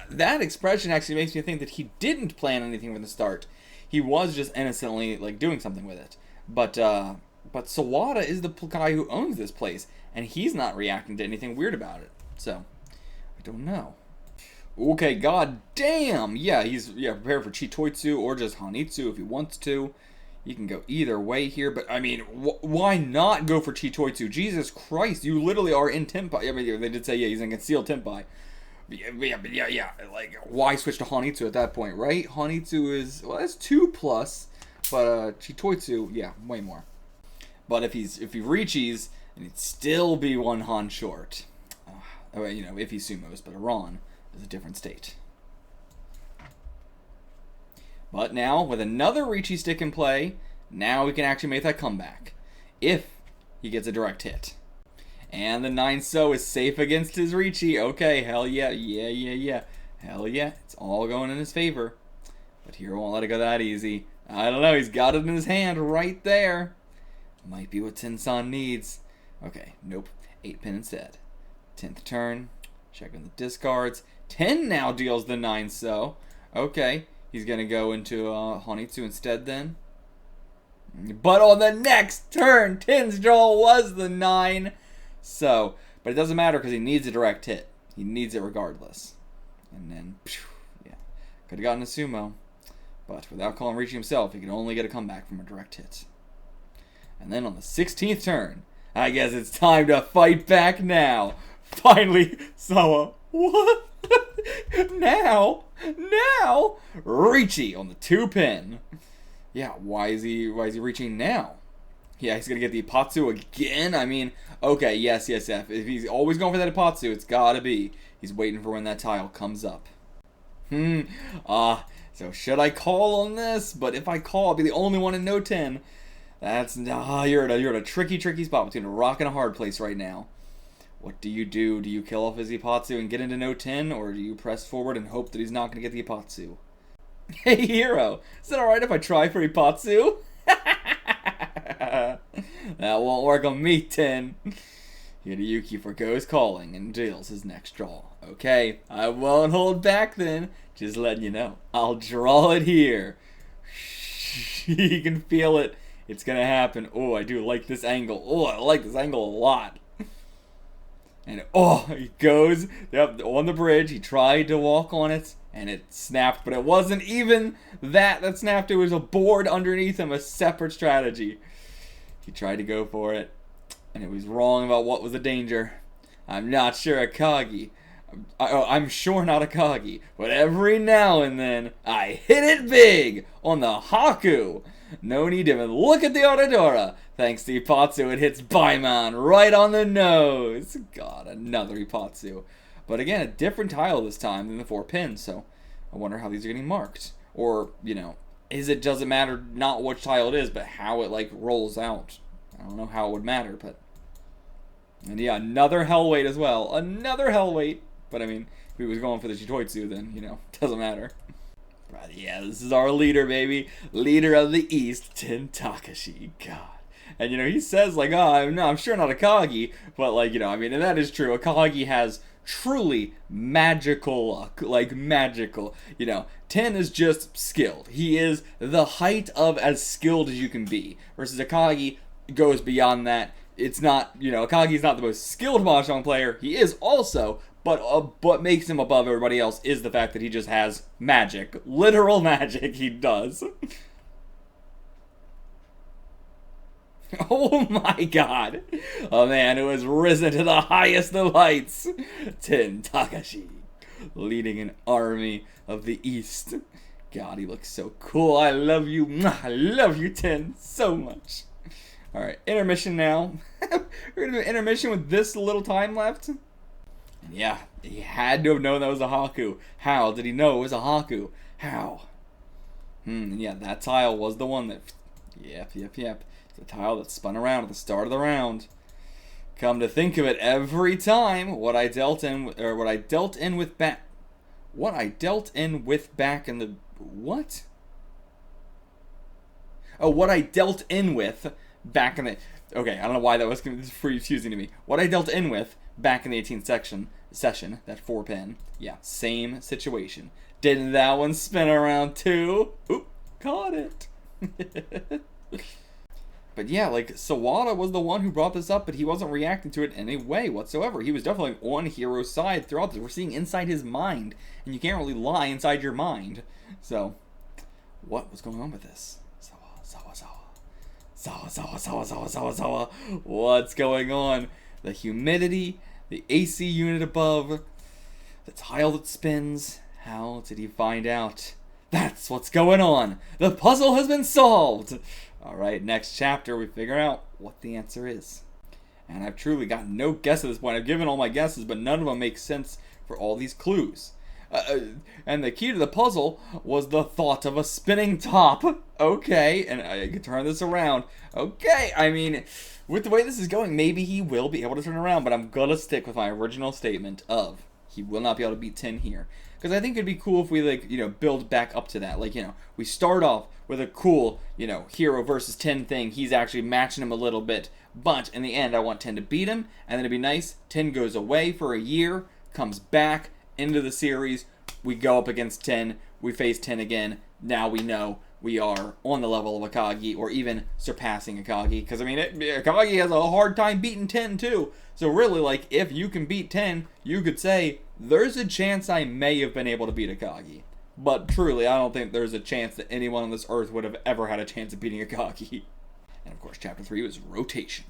That expression actually makes me think that he didn't plan anything from the start. He was just innocently, like, doing something with it. But Sawada is the guy who owns this place, and he's not reacting to anything weird about it. So, I don't know. Okay, god damn! Yeah, he's prepared for Chitoitsu or just Hanitsu if he wants to. You can go either way here, but I mean, why not go for Chitoitsu? Jesus Christ, you literally are in Tenpai. I mean, they did say, yeah, he's in concealed Tenpai. Yeah. Like, why switch to Hanitsu at that point, right? Hanitsu is, well, that's 2+, but Chitoitsu, yeah, way more. But if he reaches, then he'd still be 1 Han short. You know, if he sumos, but Iran is a different state. But now, with another Riichi stick in play, now we can actually make that comeback. If he gets a direct hit. And the 9 So is safe against his Riichi. Okay, hell yeah. Hell yeah, it's all going in his favor. But Hiro won't let it go that easy. I don't know, he's got it in his hand right there. Might be what Tensan needs. Okay, nope, 8 pin instead. 10th turn, checking the discards. 10 now deals the 9 So. Okay. He's going to go into Hanitsu instead then. But on the next turn, Ten's draw was the 9. So, but it doesn't matter because he needs a direct hit. He needs it regardless. And then, yeah, could have gotten a sumo. But without calling Riichi himself, he could only get a comeback from a direct hit. And then on the 16th turn, I guess it's time to fight back now. Finally, Sawa. What? Now, Riichi on the 2 pin. Yeah, why is he reaching now? Yeah, he's gonna get the Ipatsu again. I mean, okay, yes. If he's always going for that Ipatsu, it's gotta be he's waiting for when that tile comes up. So should I call on this? But if I call, I'll be the only one in no 10. That's you're in a tricky spot between a rock and a hard place right now. What do? Do you kill off his Ipatsu and get into no 10, or do you press forward and hope that he's not going to get the Ipatsu? Hey, Hiro, is it alright if I try for Ipatsu? That won't work on me, Ten. Hiroyuki forgoes calling and deals his next draw. Okay, I won't hold back then. Just letting you know. I'll draw it here. You can feel it. It's going to happen. Oh, I do like this angle. Oh, I like this angle a lot. And he goes on the bridge. He tried to walk on it, and it snapped. But it wasn't even that snapped. It was a board underneath him, a separate strategy. He tried to go for it, and it was wrong about what was the danger. I'm not sure Akagi. I'm sure not Akagi. But every now and then, I hit it big on the Haku. No need to even look at the Oradora. Thanks to Ipatsu, it hits Baimon right on the nose. God, another Ipatsu. But again, a different tile this time than the 4 pins, so I wonder how these are getting marked. Or, doesn't matter not which tile it is, but how it, rolls out. I don't know how it would matter, but... And yeah, another hell weight as well. Another hell weight. But I mean, if he was going for the Chitoitsu, then, doesn't matter. But yeah, this is our leader, baby. Leader of the East, Ten Takashi. God. And, he says, I'm sure not Akagi. But, and that is true. Akagi has truly magical luck. Magical. Ten is just skilled. He is the height of as skilled as you can be. Versus Akagi goes beyond that. It's not, Akagi's not the most skilled Mahjong player. He is also, but what makes him above everybody else is the fact that he just has magic. Literal magic he does. Oh my god! A man who has risen to the highest of heights! Ten Takashi, leading an army of the East. God, he looks so cool. I love you. I love you, Ten, so much. Alright, intermission now. We're gonna do an intermission with this little time left. And yeah, he had to have known that was a Haku. How did he know it was a Haku? How? Yeah, that tile was the one that... Yep. The tile that spun around at the start of the round. Come to think of it, every time what I dealt in with back in the what? Oh, what I dealt in with back in the... Okay, I don't know why that was confusing to me. What I dealt in with back in the 18th session, that 4-pin. Yeah, same situation. Didn't that one spin around too? Oop, caught it. But yeah, like, Sawada was the one who brought this up, but he wasn't reacting to it in any way whatsoever. He was definitely on Hiro's side throughout this. We're seeing inside his mind, and you can't really lie inside your mind. So, what was going on with this? Sawa. What's going on? The humidity, the AC unit above, the tile that spins. How did he find out? That's what's going on. The puzzle has been solved. Alright, next chapter we figure out what the answer is. And I've truly got no guess at this point. I've given all my guesses, but none of them make sense for all these clues. And the key to the puzzle was the thought of a spinning top. Okay, and I can turn this around. Okay, I mean, with the way this is going, maybe he will be able to turn around, but I'm gonna stick with my original statement of he will not be able to beat 10 here. Because I think it'd be cool if we, like, build back up to that. Like, we start off with a cool, Hiro versus 10 thing. He's actually matching him a little bit. But in the end, I want 10 to beat him. And then it'd be nice. 10 goes away for a year, comes back into the series. We go up against 10. We face 10 again. Now we know we are on the level of Akagi, or even surpassing Akagi. Because, I mean, Akagi has a hard time beating 10, too. So really, like, if you can beat 10, you could say, there's a chance I may have been able to beat Akagi. But truly, I don't think there's a chance that anyone on this earth would have ever had a chance of beating Akagi. And of course, chapter 3 was rotation.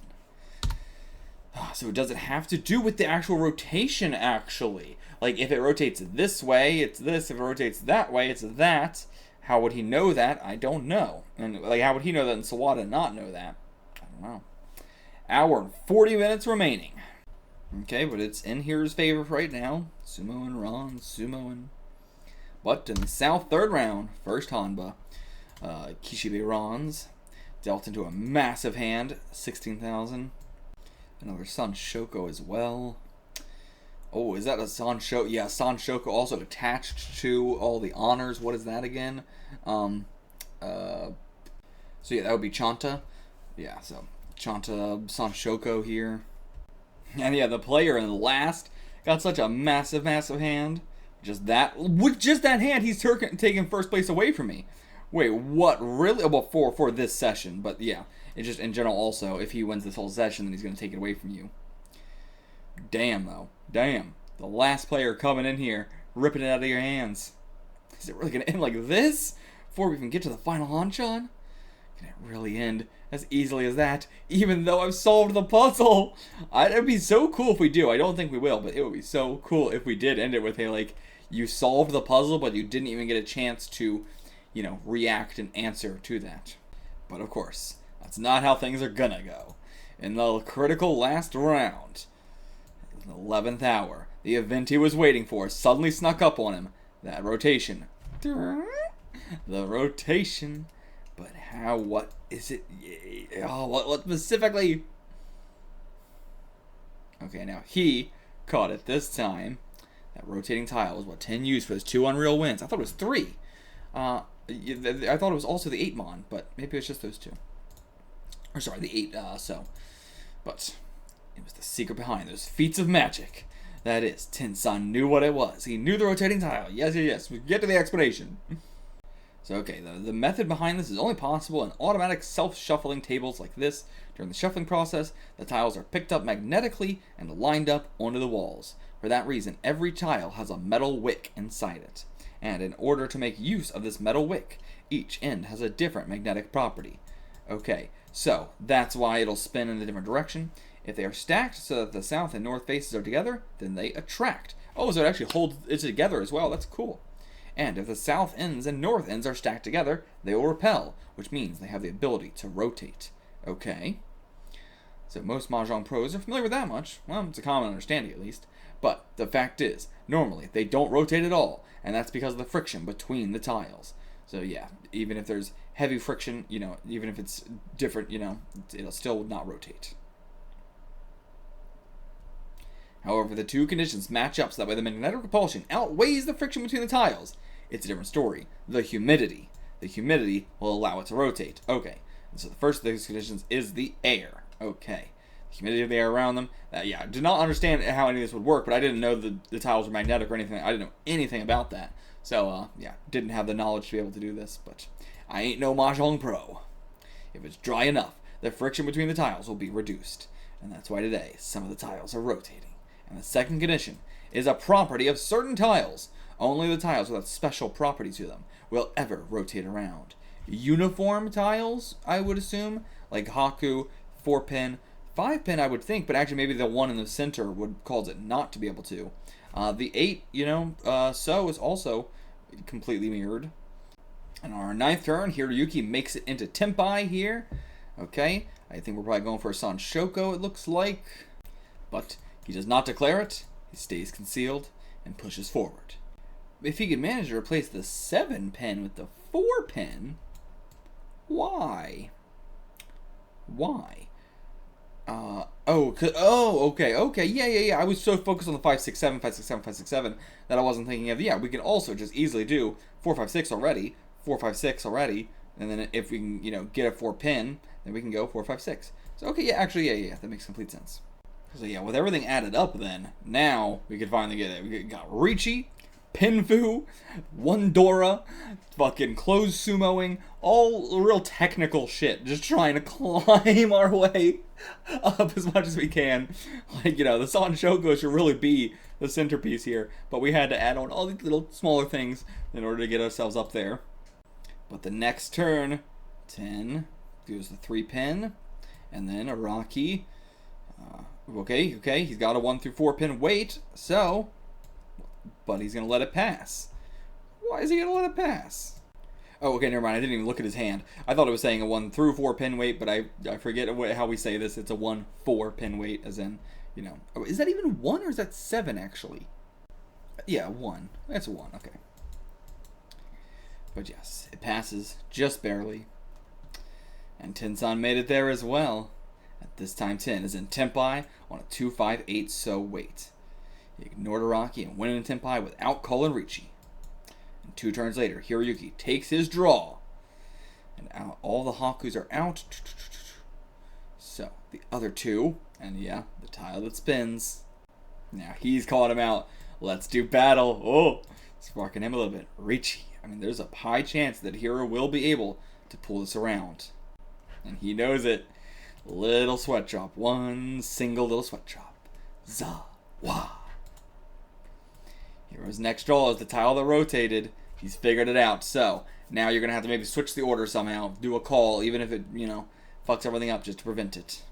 So it doesn't have to do with the actual rotation, actually. Like, if it rotates this way, it's this. If it rotates that way, it's that. How would he know that? I don't know. And, like, how would he know that and Sawada not know that? I don't know. Hour and 40 minutes remaining. Okay, but it's in Hero's favor right now. Sumo and Ron, Sumo and... But in the South third round, first Hanba, Kishibe Ron's dealt into a massive hand, 16,000. Another San Shoko as well. Oh, is that a San Shoko? Yeah, San Shoko also attached to all the honors. What is that again? So yeah, that would be Chanta. Yeah, so Chanta, San Shoko here. And yeah, the player in the last got such a massive hand. With just that hand, he's taking first place away from me. Wait, what? Really? Well, for this session. But yeah, it's just in general also, if he wins this whole session, then he's going to take it away from you. Damn, though. Damn. The last player coming in here, ripping it out of your hands. Is it really going to end like this? Before we even get to the final Hanchan? Can it really end as easily as that, even though I've solved the puzzle? It'd be so cool if we do. I don't think we will, but it would be so cool if we did end it with a, like, you solved the puzzle, but you didn't even get a chance to, react and answer to that. But of course, that's not how things are gonna go. In the critical last round, the 11th hour, the event he was waiting for suddenly snuck up on him. That rotation. The rotation. But how, what is it? Oh, what specifically? Okay, now he caught it this time. That rotating tile was what 10 used for his 2 Unreal wins. I thought it was 3. I thought it was also the 8 but maybe it's just those 2. Or sorry, the 8, But it was the secret behind those feats of magic. That is, Tensan knew what it was. He knew the rotating tile. Yes. We get to the explanation. So, okay, the method behind this is only possible in automatic self-shuffling tables like this. During the shuffling process, the tiles are picked up magnetically and lined up onto the walls. For that reason, every tile has a metal wick inside it. And in order to make use of this metal wick, each end has a different magnetic property. Okay, So that's why it'll spin in a different direction. If they are stacked so that the south and north faces are together, then they attract. Oh, so it actually holds it together as well. That's cool. And if the south ends and north ends are stacked together, they will repel, which means they have the ability to rotate. Okay. So most Mahjong pros are familiar with that much. Well, it's a common understanding at least. But the fact is, normally they don't rotate at all, and that's because of the friction between the tiles. So yeah, even if there's heavy friction, even if it's different, it'll still not rotate. However, the two conditions match up so that way the magnetic repulsion outweighs the friction between the tiles. It's a different story. The humidity. The humidity will allow it to rotate. Okay. And so the first of those conditions is the air. Okay. The humidity of the air around them. I did not understand how any of this would work, but I didn't know the tiles were magnetic or anything. I didn't know anything about that. So, didn't have the knowledge to be able to do this, but I ain't no Mahjong pro. If it's dry enough, the friction between the tiles will be reduced. And that's why today, some of the tiles are rotating. And the second condition is a property of certain tiles. Only the tiles with that special property to them will ever rotate around. Uniform tiles, I would assume, like Haku, 4-pin, 5-pin I would think, but actually maybe the one in the center would cause it not to be able to. The 8, so is also completely mirrored. And on our 9th turn, Hiroyuki makes it into Tempai here. Okay, I think we're probably going for a Sanshoko, it looks like. But he does not declare it, he stays concealed, and pushes forward. If he can manage to replace the 7-pin with the 4-pin, why? Why? Okay, yeah. I was so focused on the 5-6-7, 5-6-7, 5-6-7 that I wasn't thinking of, we can also just easily do 4-5-6 already, 4-5-6 already, and then if we can, get a 4-pin, then we can go 4-5-6. So, okay, that makes complete sense. So with everything added up then, now we could finally get it. We got Richi, Pinfu, Wondora, fucking closed sumoing, all real technical shit. Just trying to climb our way up as much as we can. The Sanshoko should really be the centerpiece here. But we had to add on all these little smaller things in order to get ourselves up there. But the next turn, 10, goes the 3-pin, and then Araki. Okay, he's got a 1-4-pin weight, so, but he's going to let it pass. Why is he going to let it pass? Oh, okay, never mind, I didn't even look at his hand. I thought it was saying a 1-4-pin weight, but I forget how we say this. It's a 1-4-pin weight, as in, Oh, is that even 1 or is that 7, actually? Yeah, 1. That's 1, okay. But yes, it passes, just barely. And Tensan made it there as well. At this time, 10 is in Tempai on a 2-5-8 so weight. He ignored Araki and went in Tempai without calling Richi. And 2 turns later, Hiroyuki takes his draw. And all the Hakus are out. So, the other 2, and the tile that spins. Now, he's calling him out. Let's do battle. Oh, sparking him a little bit. Richi. There's a high chance that Hiro will be able to pull this around. And he knows it. Little sweat drop. One single little sweat drop. Za-wa. Hiro's next draw is the tile that rotated. He's figured it out. So, now you're going to have to maybe switch the order somehow. Do a call, even if it, fucks everything up just to prevent it.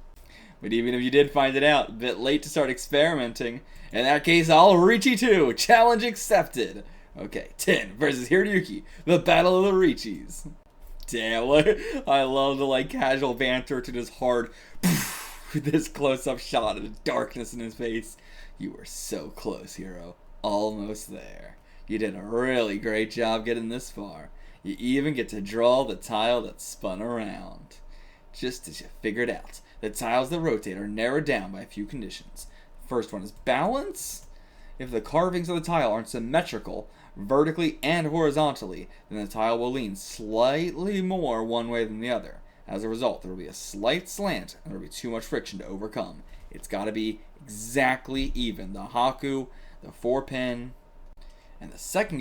But even if you did find it out, a bit late to start experimenting. In that case, I'll Richi too. Challenge accepted. Okay, 10 versus Hiroyuki. The battle of the Richis. Damn, I love the casual banter to this hard, this close-up shot of the darkness in his face. You were so close, Hiro. Almost there. You did a really great job getting this far. You even get to draw the tile that spun around. Just as you figured out, the tiles that rotate are narrowed down by a few conditions. The first one is balance. If the carvings of the tile aren't symmetrical, vertically and horizontally, then the tile will lean slightly more one way than the other. As a result, there will be a slight slant and there will be too much friction to overcome. It's got to be exactly even. The Haku, the 4-pin, and the second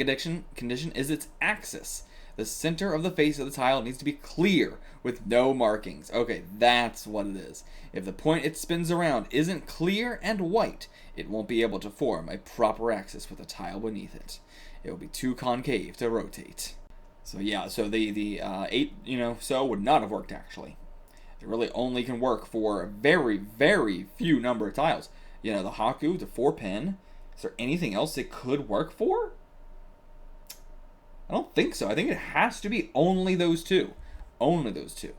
condition is its axis. The center of the face of the tile needs to be clear with no markings. Okay, that's what it is. If the point it spins around isn't clear and white, it won't be able to form a proper axis with a tile beneath it. It will be too concave to rotate. So the 8, so would not have worked actually. They really only can work for a very, very few number of tiles. You know, the Haku, the 4-pin. Is there anything else it could work for? I don't think so. I think it has to be only those two. Only those two.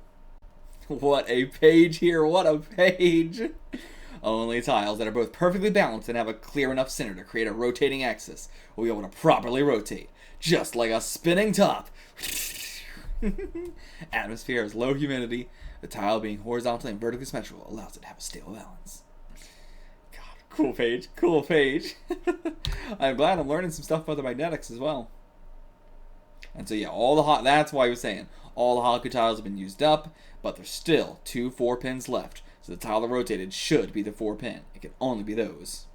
What a page here. What a page. Only tiles that are both perfectly balanced and have a clear enough center to create a rotating axis will be able to properly rotate. Just like a spinning top. Atmosphere has low humidity. The tile being horizontally and vertically symmetrical allows it to have a stable balance. God, cool page. Cool page. I'm glad I'm learning some stuff about the magnetics as well. And so yeah, that's why he was saying all the Haku tiles have been used up, but there's still 2 4-pins left. So the tile that rotated should be the 4-pin. It can only be those.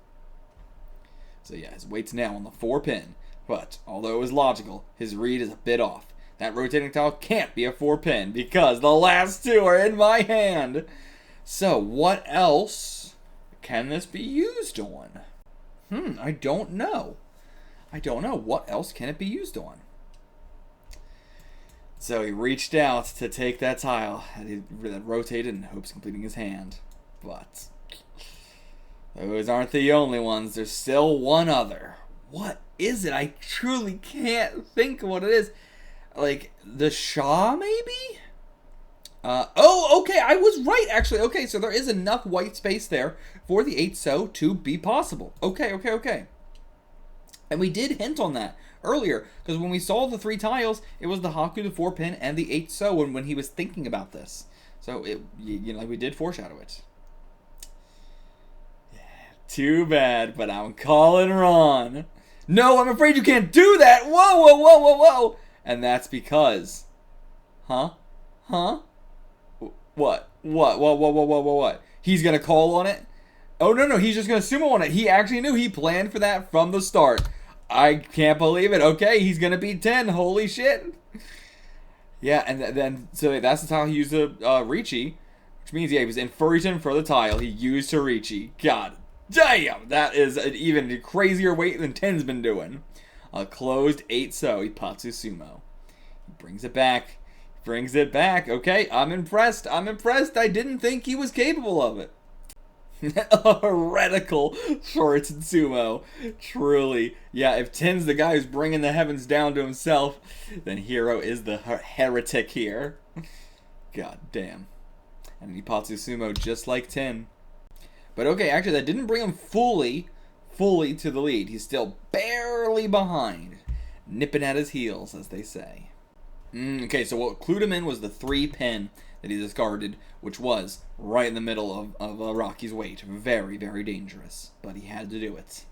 So yeah, his weight's now on the 4-pin. But although it was logical, his read is a bit off. That rotating tile can't be a 4-pin because the last 2 are in my hand. So what else can this be used on? I don't know. I don't know. What else can it be used on? So he reached out to take that tile that rotated in hopes of completing his hand. But those aren't the only ones. There's still one other. What is it? I truly can't think of what it is. Like, the Shah, maybe? Oh, okay, I was right, actually. Okay, so there is enough white space there for the 8-so to be possible. Okay. And we did hint on that earlier, because when we saw the 3 tiles, it was the Haku, the 4-pin, and the 8-so when he was thinking about this. So, we did foreshadow it. Yeah, too bad, but I'm calling Ron. No, I'm afraid you can't do that! Whoa! And that's because... Huh? What? He's gonna call on it? Oh, no, he's just gonna sumo on it. He actually knew. He planned for that from the start. I can't believe it. Okay, he's gonna beat 10. Holy shit. Yeah, and then, so that's the tile he used to Riichi, which means, yeah, he was in Furiton for the tile he used to Riichi. God damn, that is an even crazier weight than 10's been doing. A closed 8-so, Ipatsu Sumo. He brings it back. Okay, I'm impressed. I didn't think he was capable of it. A heretical Furiton Sumo. Truly. Yeah, if 10's the guy who's bringing the heavens down to himself, then Hiro is the heretic here. God damn. And Ipatsu Sumo just like 10. But okay, actually that didn't bring him fully to the lead. He's still barely behind. Nipping at his heels, as they say. Okay, so what clued him in was the 3-pin that he discarded, which was right in the middle of Rocky's weight. Very, very dangerous. But he had to do it.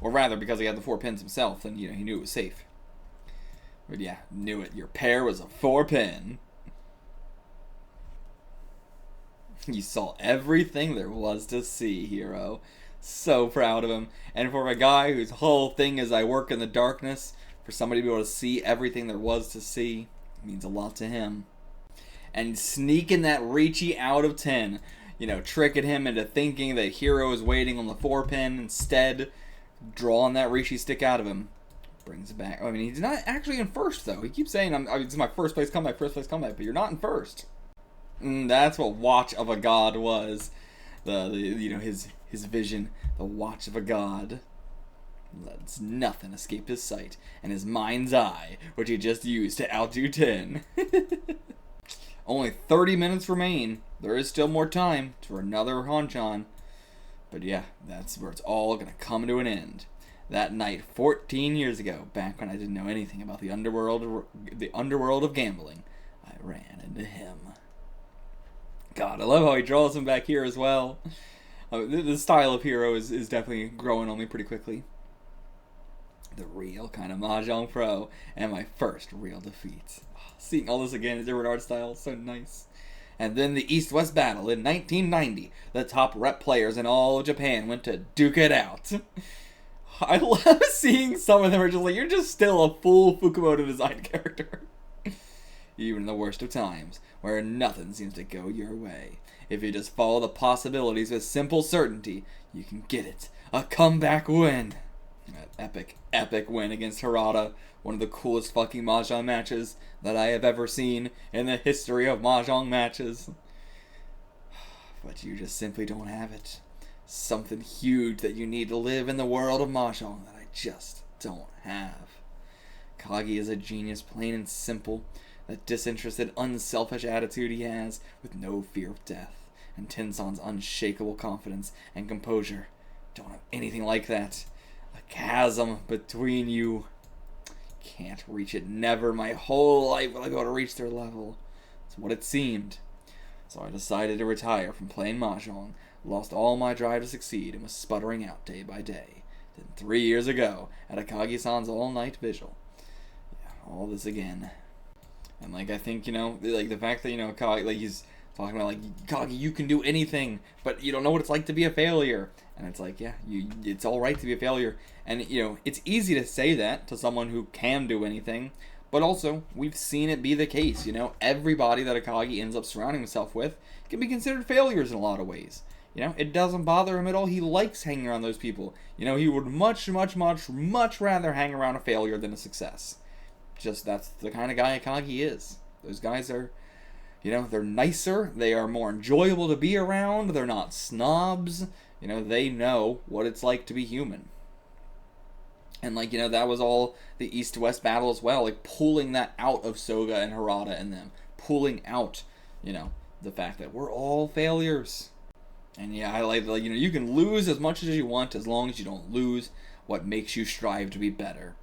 Or rather, because he had the 4 pins himself, then, he knew it was safe. But yeah, knew it. Your pair was a 4-pin. You saw everything there was to see, Hiro. So proud of him. And for a guy whose whole thing is I work in the darkness, for somebody to be able to see everything there was to see, means a lot to him. And sneaking that Riichi out of 10, tricking him into thinking that Hiro is waiting on the 4-pin, instead drawing that Riichi stick out of him. Brings it back. I mean, he's not actually in first, though. He keeps saying, it's my first place comeback, but you're not in first. That's what Watch of a God was. His vision, the Watch of a God. Lets nothing escape his sight, and his mind's eye, which he just used to outdo 10. Only 30 minutes remain. There is still more time for another Hanchan. But yeah, that's where it's all gonna come to an end. That night, 14 years ago, back when I didn't know anything about the underworld of gambling, I ran into him. God, I love how he draws him back here as well. The style of Hiro is definitely growing on me pretty quickly. The real kind of Mahjong pro, and my first real defeat. Seeing all this again in different art styles, so nice. And then the East-West battle in 1990. The top rep players in all of Japan went to duke it out. I love seeing some of them are just like, you're just still a full Fukumoto design character. Even in the worst of times, where nothing seems to go your way. If you just follow the possibilities with simple certainty, you can get it. A comeback win. That epic win against Harada. One of the coolest fucking Mahjong matches that I have ever seen in the history of Mahjong matches. But you just simply don't have it. Something huge that you need to live in the world of Mahjong that I just don't have. Kagi is a genius, plain and simple. That disinterested, unselfish attitude he has, with no fear of death. And Tensan's unshakable confidence and composure don't have anything like that. A chasm between you. Can't reach it, never. My whole life will I go to reach their level. That's what it seemed. So I decided to retire from playing Mahjong, lost all my drive to succeed, and was sputtering out day by day. Then 3 years ago, at Akagi-san's all-night vigil. Yeah, all this again. And, like, I think, you know, like, the fact that, you know, Kagi, like, he's talking about, like, Kagi, you can do anything, but you don't know what it's like to be a failure. And it's like, yeah, it's alright to be a failure. And, you know, it's easy to say that to someone who can do anything, but also, we've seen it be the case, you know. Everybody that Akagi ends up surrounding himself with can be considered failures in a lot of ways. You know, it doesn't bother him at all. He likes hanging around those people. You know, he would much rather hang around a failure than a success. Just, that's the kind of guy Akagi is. Those guys are, you know, they're nicer, they are more enjoyable to be around, they're not snobs, you know, they know what it's like to be human. And, like, you know, that was all the East-West battle as well, like, pulling that out of Soga and Harada and them. Pulling out, you know, the fact that we're all failures. And, yeah, I like, you know, you can lose as much as you want as long as you don't lose what makes you strive to be better.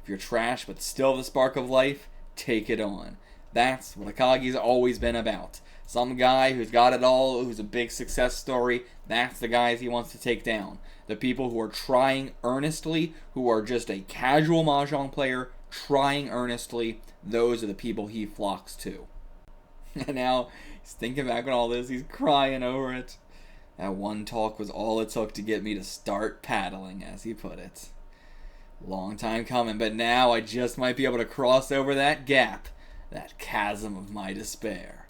If you're trash but still the spark of life, take it on. That's what Akagi's always been about. Some guy who's got it all, who's a big success story, that's the guys he wants to take down. The people who are trying earnestly, who are just a casual Mahjong player, trying earnestly, those are the people he flocks to. And now, he's thinking back on all this, he's crying over it. That one talk was all it took to get me to start paddling, as he put it. Long time coming, but now I just might be able to cross over that gap, that chasm of my despair.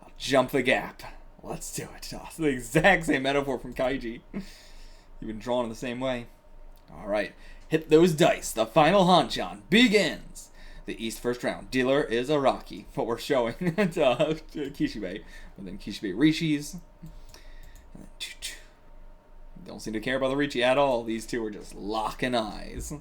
I'll jump the gap. Let's do it. Oh, it's the exact same metaphor from Kaiji. You've been drawn in the same way. Alright, hit those dice. The final Hanchan begins. The East first round. Dealer is Araki. What we're showing to Kishibe. But then Kishibe Rishi's. And then don't seem to care about the Richi at all. These two are just locking eyes.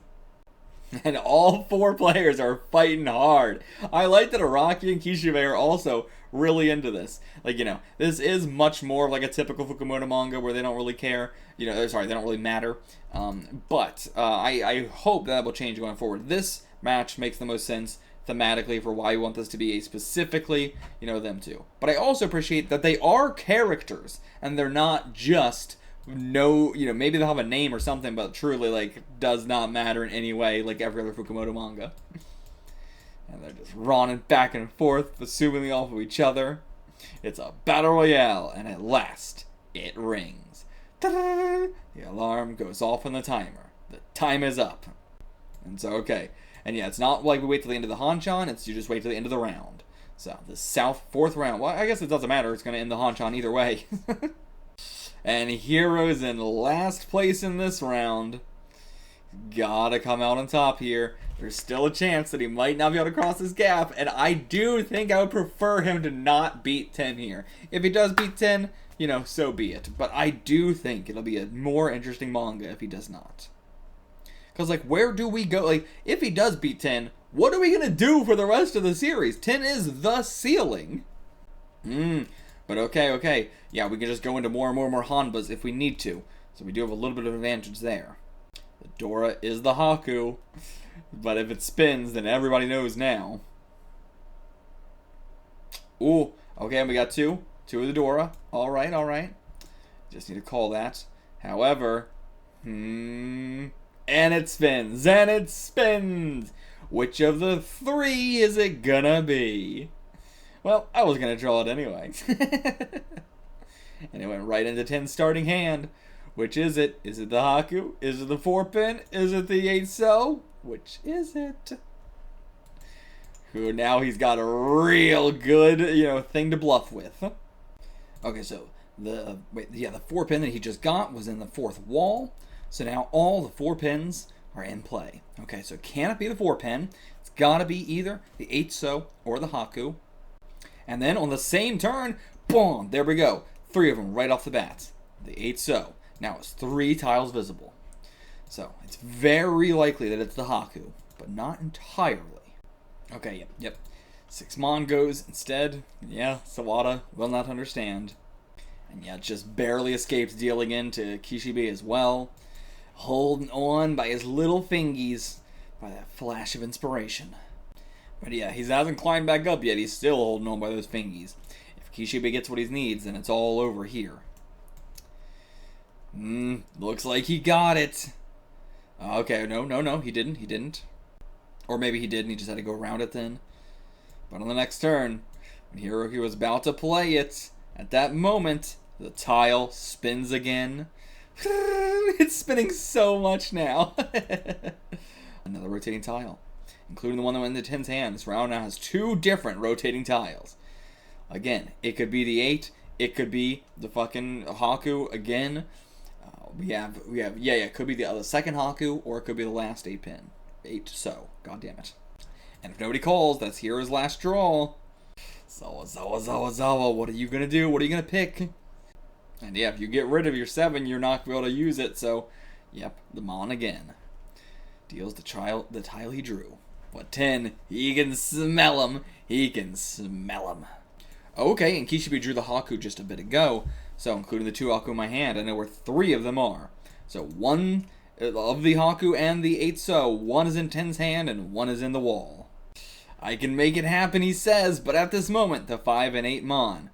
And all four players are fighting hard. I like that Araki and Kishibe are also really into this. Like, you know, this is much more like a typical Fukumoto manga where they don't really care. You know, sorry, they don't really matter. But I hope that will change going forward. This match makes the most sense thematically for why you want this to be a specifically, you know, them two. But I also appreciate that they are characters and they're not just no, you know, maybe they'll have a name or something, but truly, like, does not matter in any way, like every other Fukumoto manga. And they're just running back and forth, assumingly off of each other. It's a battle royale, and at last, it rings. Ta-da! The alarm goes off on the timer. The time is up. And so, okay. And yeah, it's not like we wait till the end of the Hanchan, it's you just wait till the end of the round. So, the South 4th round. Well, I guess it doesn't matter, it's going to end the Hanchan either way. And Hero's in last place in this round. Gotta come out on top here. There's still a chance that he might not be able to cross this gap, and I do think I would prefer him to not beat 10 here. If he does beat 10, you know, so be it. But I do think it'll be a more interesting manga if he does not. Because, like, where do we go? Like, if he does beat 10, what are we going to do for the rest of the series? 10 is the ceiling. But okay. Yeah, we can just go into more and more Hanbas if we need to. So we do have a little bit of advantage there. The Dora is the Haku. But if it spins, then everybody knows now. Ooh, okay, we got two. Two of the Dora. Alright. Just need to call that. However, and it spins. Which of the three is it gonna be? Well, I was going to draw it anyway. And it went right into 10's starting hand. Which is it? Is it the Haku? Is it the 4-pin? Is it the 8-so? Which is it? Who now he's got a real good, you know, thing to bluff with. Okay, so the 4-pin that he just got was in the 4th wall. So now all the 4 pins are in play. Okay, so can it be the 4-pin? It's got to be either the 8-so or the Haku. And then on the same turn, boom, there we go. 3 of them right off the bat. The 8-so now has 3 tiles visible. So it's very likely that it's the Haku, but not entirely. Okay, yep. 6 Mon goes instead. Yeah, Sawada will not understand. And yeah, just barely escapes dealing into Kishibe as well. Holding on by his little fingies, by that flash of inspiration. But yeah, he hasn't climbed back up yet. He's still holding on by those fingies. If Kishibe gets what he needs, then it's all over here. Looks like he got it. Okay, no, he didn't. Or maybe he did and he just had to go around it then. But on the next turn, when Hiroyuki was about to play it, at that moment, the tile spins again. It's spinning so much now. Another rotating tile, including the one that went into Ten's hand. This round now has 2 different rotating tiles. Again, it could be the 8, it could be the fucking Haku again. It could be the second Haku, or it could be the last 8-pin. 8-so, god damn it. And if nobody calls, that's Hero's last draw. Zawa, what are you gonna do? What are you gonna pick? And yeah, if you get rid of your 7, you're not going to be able to use it, so, yep, the Mon again. Deals the tile he drew. But 10, he can smell him. Okay, and Kishibe drew the Haku just a bit ago, so including the 2 Haku in my hand, I know where 3 of them are. So 1 of the Haku and the 8-so, 1 is in Ten's hand and 1 is in the wall. I can make it happen, he says, but at this moment, the 5 and 8 Mon.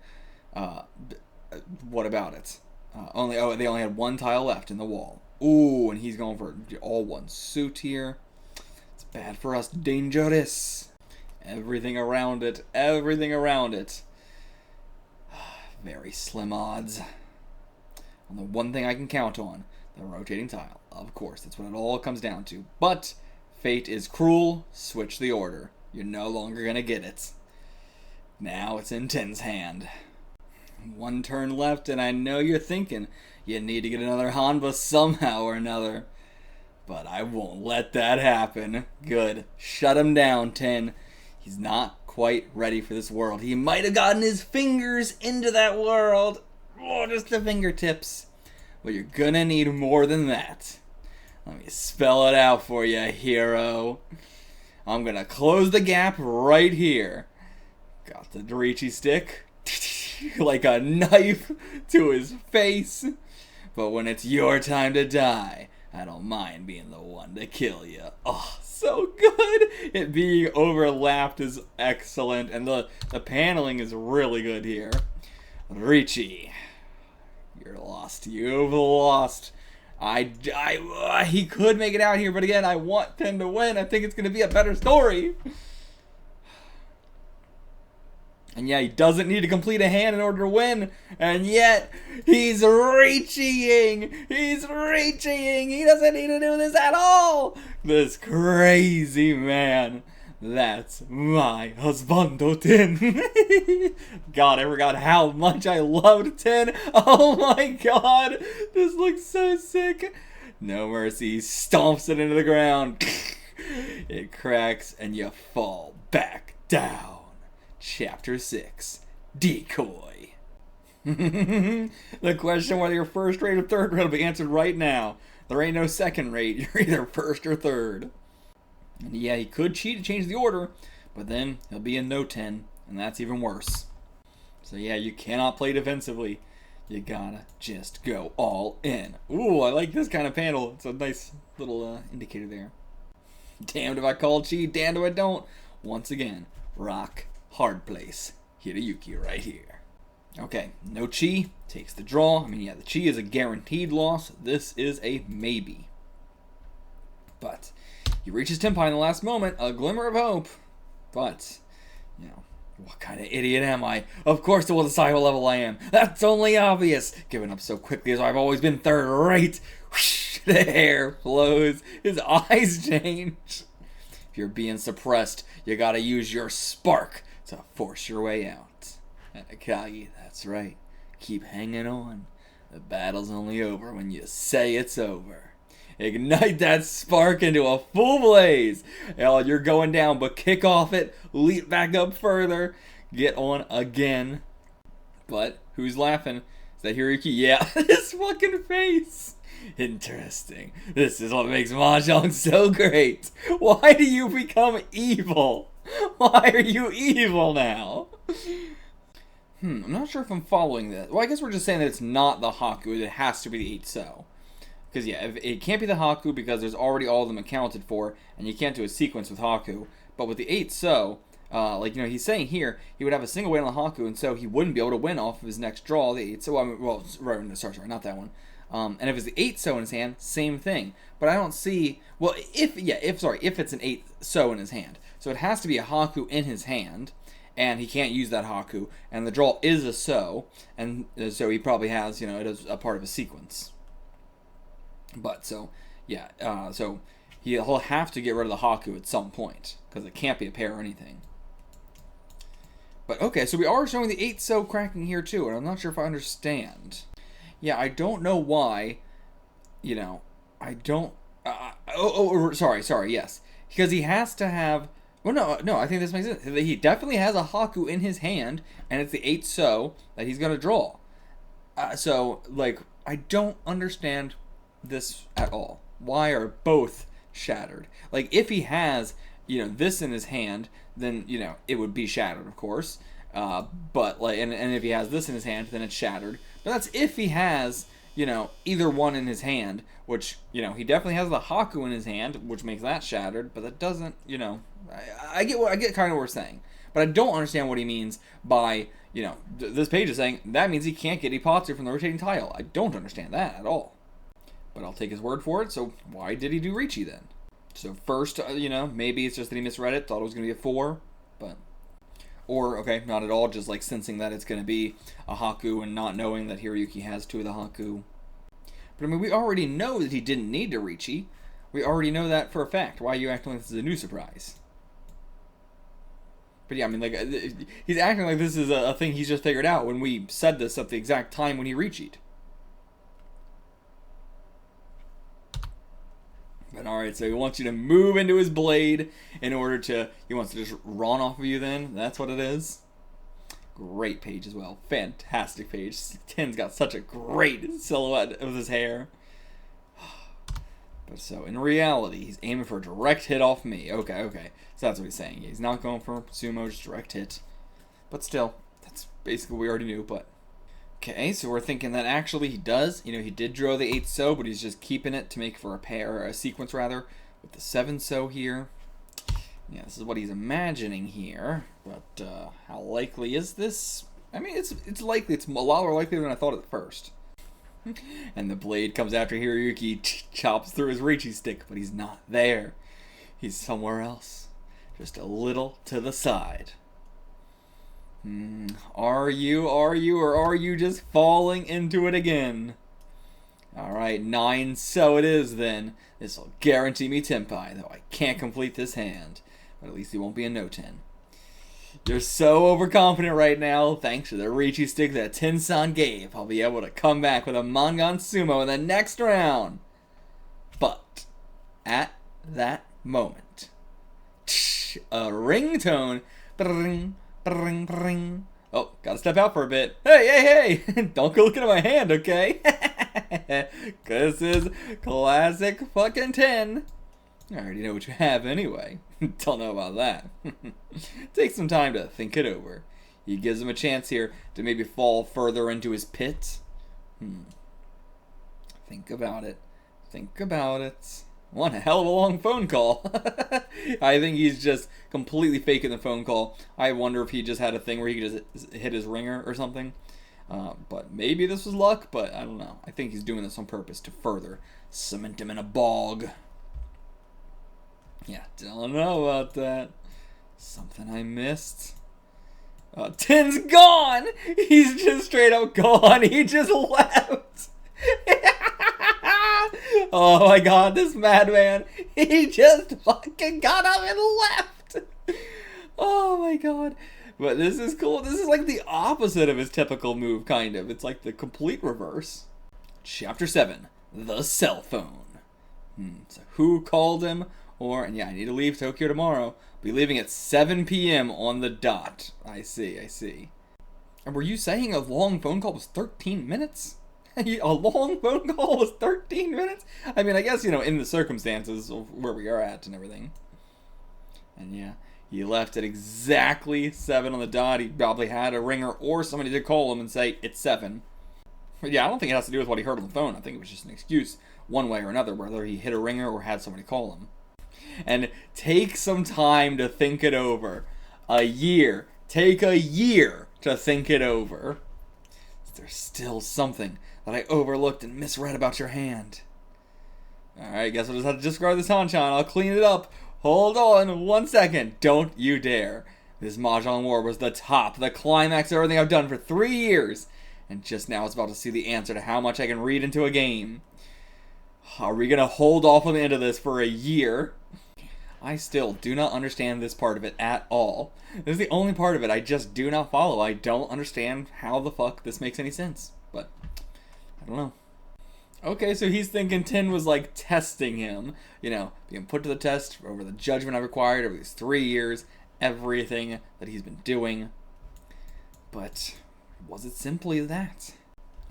What about it? They only had 1 tile left in the wall. Ooh, and he's going for all 1 suit here. It's bad for us. Dangerous. Everything around it. Very slim odds. And the one thing I can count on, the rotating tile. Of course, that's what it all comes down to. But fate is cruel. Switch the order. You're no longer going to get it. Now it's in Ten's hand. 1 turn left, and I know you're thinking you need to get another Hanba somehow or another. But I won't let that happen. Good. Shut him down, Ten. He's not quite ready for this world. He might have gotten his fingers into that world. Oh, just the fingertips. But you're gonna need more than that. Let me spell it out for you, hero. I'm gonna close the gap right here. Got the Dorichi stick. Like a knife to his face. But when it's your time to die, I don't mind being the one to kill you. Oh, so good. It being overlapped is excellent, and the paneling is really good here. Richie, you're lost. You've lost. He could make it out here, but again, I want Ten to win. I think it's going to be a better story. And yeah, he doesn't need to complete a hand in order to win. And yet, he's reaching. He doesn't need to do this at all. This crazy man. That's my husbando, Ten. God, I forgot how much I loved Ten. Oh my god. This looks so sick. No mercy. Stomps it into the ground. It cracks and you fall back down. Chapter 6, Decoy. The question whether you're first rate or third rate will be answered right now. There ain't no second rate. You're either first or third. And yeah, he could cheat to change the order, but then he'll be in no 10, and that's even worse. So yeah, you cannot play defensively. You gotta just go all in. Ooh, I like this kind of panel. It's a nice little indicator there. Damned if I call cheat, damned if I don't. Once again, rock. Hard place. Hiroyuki right here. Okay, no Chi. Takes the draw. I mean, yeah, the Chi is a guaranteed loss. This is a maybe. But he reaches Tenpai in the last moment. A glimmer of hope. But, you know, what kind of idiot am I? Of course it will decide what level I am. That's only obvious. Giving up so quickly as I've always been third rate. Whoosh, the hair flows. His eyes change. If you're being suppressed, you gotta use your spark to force your way out. And Akagi, that's right. Keep hanging on. The battle's only over when you say it's over. Ignite that spark into a full blaze. Hell, you're going down, but kick off it. Leap back up further. Get on again. But who's laughing? that Hiroyuki? Yeah, his fucking face. Interesting. This is what makes Mahjong so great. Why do you become evil? Why are you evil now? I'm not sure if I'm following this. Well, I guess we're just saying that it's not the Haku. It has to be the 8-So. Because, yeah, it can't be the Haku because there's already all of them accounted for, and you can't do a sequence with Haku. But with the 8-So, like, you know, he's saying here, he would have a single win on the Haku, and so he wouldn't be able to win off of his next draw, the 8-So. I mean, well, sorry, not that one. And if it's the 8-So in his hand, same thing. But I don't see, well, if it's an 8-So in his hand. So it has to be a Haku in his hand, and he can't use that Haku, and the draw is a So, and so he probably has, you know, it is a part of a sequence. But, so, yeah, so he'll have to get rid of the Haku at some point, because it can't be a pair or anything. But, okay, so we are showing the 8-So cracking here, too, and I'm not sure if I understand. Yeah, I don't know why, you know, I don't, sorry, yes. Because he has to have, well, no, I think this makes sense. He definitely has a Haku in his hand, and it's the 8-So that he's going to draw. So, like, I don't understand this at all. Why are both shattered? Like, if he has, you know, this in his hand, then, you know, it would be shattered, of course. But, like, and if he has this in his hand, then it's shattered. But that's if he has, you know, either one in his hand, which, you know, he definitely has the Haku in his hand, which makes that shattered, but that doesn't, you know, I get kind of what we're saying. But I don't understand what he means by, you know, this page is saying, that means he can't get Ipatsu from the rotating tile. I don't understand that at all. But I'll take his word for it, so why did he do Ricci then? So first, you know, maybe it's just that he misread it, thought it was going to be a 4, but... Or, okay, not at all, just like sensing that it's going to be a Haku and not knowing that Hiroyuki has 2 of the Haku. But I mean, we already know that he didn't need to Ricci. We already know that for a fact. Why are you acting like this is a new surprise? But yeah, I mean, like, he's acting like this is a thing he's just figured out when we said this at the exact time when he Ricci'd. But alright, so he wants you to move into his blade in order to, he wants to just run off of you then. That's what it is. Great page as well. Fantastic page. Ten's got such a great silhouette of his hair. But so, in reality, he's aiming for a direct hit off me. Okay. So that's what he's saying. He's not going for sumo, just direct hit. But still, that's basically what we already knew, but... Okay, so we're thinking that actually he does. You know, he did draw the 8-So, but he's just keeping it to make for a pair, or a sequence rather, with the 7-So here. Yeah, this is what he's imagining here. But how likely is this? I mean, it's likely. It's a lot more likely than I thought at first. And the blade comes after Hiroyuki, chops through his Ricci stick, but he's not there. He's somewhere else, just a little to the side. Are you, or are you just falling into it again? Alright, 9-So it is then. This'll guarantee me Tenpai, though I can't complete this hand. But at least he won't be a no-ten. You're so overconfident right now. Thanks to the Ricci stick that Ten-san gave, I'll be able to come back with a Mangan Sumo in the next round. But, at that moment, a ringtone, bring. Oh, gotta step out for a bit. Hey! Don't go looking at my hand, okay? This is classic fucking 10. I already know what you have anyway. Don't know about that. Take some time to think it over. He gives him a chance here to maybe fall further into his pit. Think about it. One hell of a long phone call. I think he's just completely faking the phone call. I wonder if he just had a thing where he could just hit his ringer or something. But maybe this was luck, but I don't know. I think he's doing this on purpose to further cement him in a bog. Yeah, don't know about that. Something I missed. Ten's gone! He's just straight up gone. He just left. Oh my god, this madman. He just fucking got up and left. Oh my god. But this is cool. This is like the opposite of his typical move, kind of. It's like the complete reverse. Chapter 7. The Cell Phone. So who called him? And yeah, I need to leave Tokyo tomorrow. Be leaving at 7 p.m. on the dot. I see. And were you saying a long phone call was 13 minutes? A long phone call was 13 minutes? I mean, I guess, you know, in the circumstances of where we are at and everything. And yeah, he left at exactly 7 on the dot. He probably had a ringer or somebody to call him and say, it's 7. But yeah, I don't think it has to do with what he heard on the phone. I think it was just an excuse, one way or another, whether he hit a ringer or had somebody call him. And take some time to think it over. A year. Take a year to think it over. There's still something that I overlooked and misread about your hand. Alright, guess I'll just have to discard this Hanchan. I'll clean it up. Hold on 1 second. Don't you dare. This Mahjong War was the top, the climax of everything I've done for 3 years. And just now it's about to see the answer to how much I can read into a game. Are we going to hold off on the end of this for a year? I still do not understand this part of it at all. This is the only part of it I just do not follow. I don't understand how the fuck this makes any sense. But, I don't know. Okay, so he's thinking Tin was like testing him. You know, being put to the test over the judgment I've required over these 3 years. Everything that he's been doing. But, was it simply that?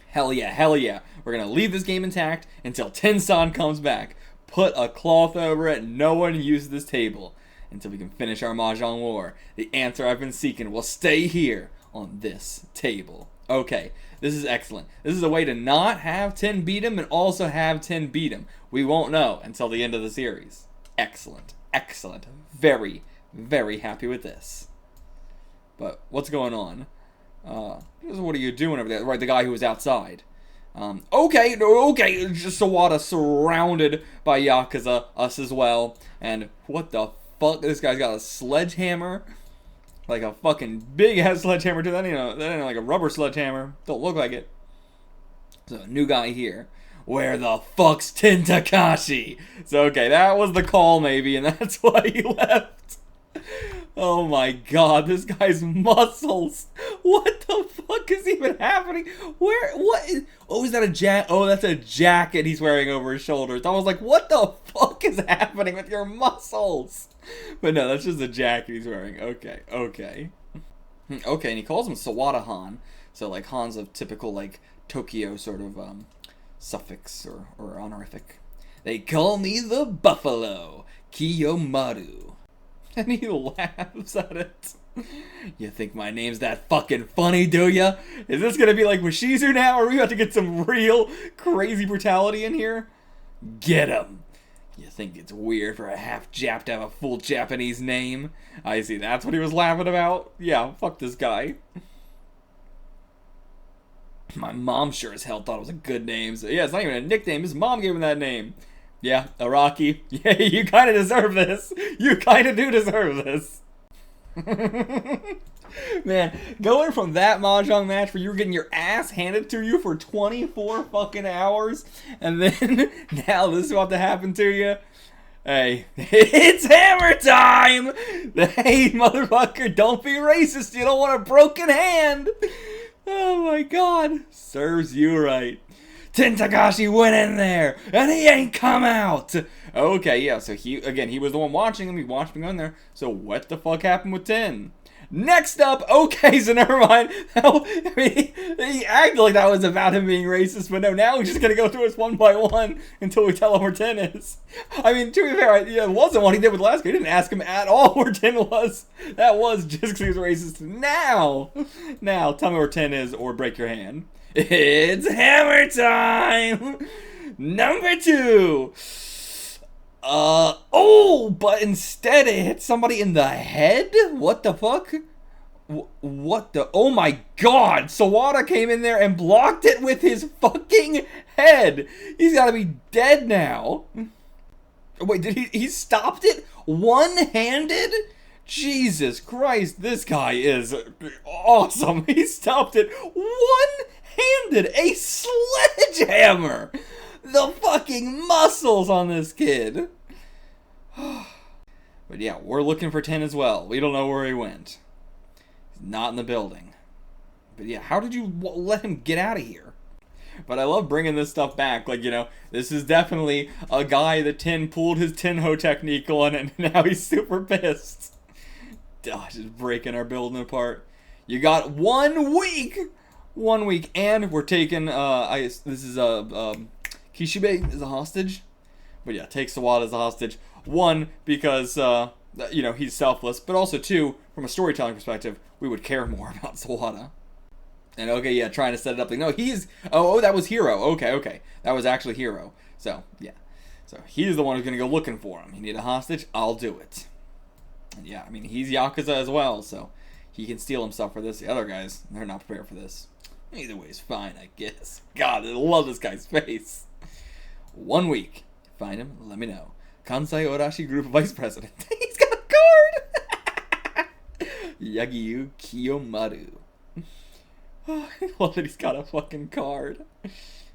Hell yeah, hell yeah. We're gonna leave this game intact until Tin-san comes back. Put a cloth over it, no one uses this table until we can finish our Mahjong War. The answer I've been seeking will stay here on this table. Okay, this is excellent. This is a way to not have Tin beat him and also have Tin beat him. We won't know until the end of the series. Excellent, excellent. Very, very happy with this. But what's going on? What are you doing over there? Right, the guy who was outside. Okay, just Sawada surrounded by Yakuza, us as well. And what the fuck? This guy's got a sledgehammer. Like a fucking big ass sledgehammer too. That ain't like a rubber sledgehammer. Don't look like it. So, new guy here. Where the fuck's Tin Takashi? So, okay, that was the call maybe, and that's why he left. Oh my god, this guy's muscles. What the fuck is even happening? Oh, is that a jacket? Oh, that's a jacket he's wearing over his shoulders. I was like, what the fuck is happening with your muscles? But no, that's just a jacket he's wearing. Okay. Okay, and he calls him Sawada Han. So, like, Han's a typical, like, Tokyo sort of, suffix or honorific. They call me the Buffalo, Kiyomaru. And he laughs at it. You think my name's that fucking funny, do ya? Is this gonna be like Washizu now? Or are we about to get some real crazy brutality in here? Get him! You think it's weird for a half-Jap to have a full Japanese name? I see, that's what he was laughing about? Yeah, fuck this guy. My mom sure as hell thought it was a good name. So yeah, it's not even a nickname. His mom gave him that name. Yeah, Araki. Yeah, you kind of deserve this. You kind of do deserve this. Man, going from that Mahjong match where you were getting your ass handed to you for 24 fucking hours, and then now this is about to happen to you. Hey, it's hammer time! Hey, motherfucker, don't be racist. You don't want a broken hand. Oh my god. Serves you right. Tin Takashi went in there, and he ain't come out! Okay, yeah, so he was the one watching him, he watched him go in there, so what the fuck happened with Tin? Next up, okay, so never mind. I mean, he acted like that was about him being racist, but no, now we're just gonna go through this one by one until we tell him where Tin is. I mean, to be fair, it wasn't what he did with last guy. He didn't ask him at all where Tin was. That was just because he was racist. Now, tell me where Tin is or break your hand. It's hammer time! Number 2! But instead it hit somebody in the head? What the fuck? Oh my god! Sawada came in there and blocked it with his fucking head! He's gotta be dead now. Wait, did he stopped it one-handed? Jesus Christ, this guy is awesome. He stopped it one-handed, a sledgehammer. The fucking muscles on this kid. But yeah, we're looking for Tin as well. We don't know where he went. He's not in the building. But yeah, how did you let him get out of here? But I love bringing this stuff back. Like, this is definitely a guy that Tin pulled his Tinho technique on, and now he's super pissed. Just breaking our building apart. You got 1 week! 1 week, and we're taking, this is, Kishibe is a hostage. But yeah, take Sawada as a hostage. 1, because, you know, he's selfless. But also, 2, from a storytelling perspective, we would care more about Sawada. And okay, yeah, trying to set it up like, no, he's, oh, that was Hiro. Okay. That was actually Hiro. So, yeah. So, he's the one who's gonna go looking for him. You need a hostage? I'll do it. And yeah, I mean, he's Yakuza as well, so he can steal himself for this. The other guys, they're not prepared for this. Either way is fine, I guess. God, I love this guy's face. 1 week. Find him, let me know. Kansai Orashi Group Vice President. He's got a card! Yagiyu Kiyomaru. Oh, I love that he's got a fucking card.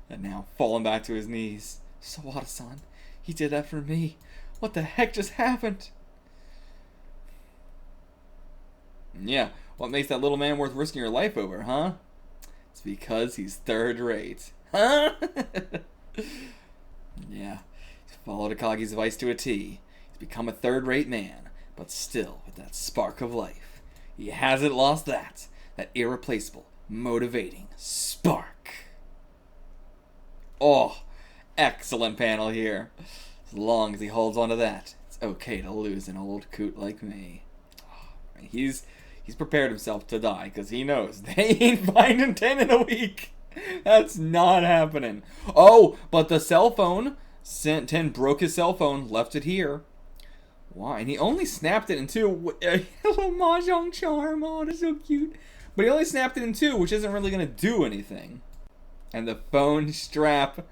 And now, falling back to his knees. Sawada-san, he did that for me. What the heck just happened? Yeah, what makes that little man worth risking your life over, huh? It's because he's third rate. Huh? Yeah, he's followed Akagi's advice to a T. He's become a third-rate man, but still with that spark of life. He hasn't lost that irreplaceable, motivating spark. Oh, excellent panel here. As long as he holds on to that, it's okay to lose an old coot like me. Oh, he's prepared himself to die, because he knows they ain't finding 10 in a week. That's not happening. Oh, but the cell phone, 10 broke his cell phone, left it here. Why? And he only snapped it in 2. A little Mahjong charm, oh, that's so cute. But he only snapped it in 2, which isn't really going to do anything. And the phone strap,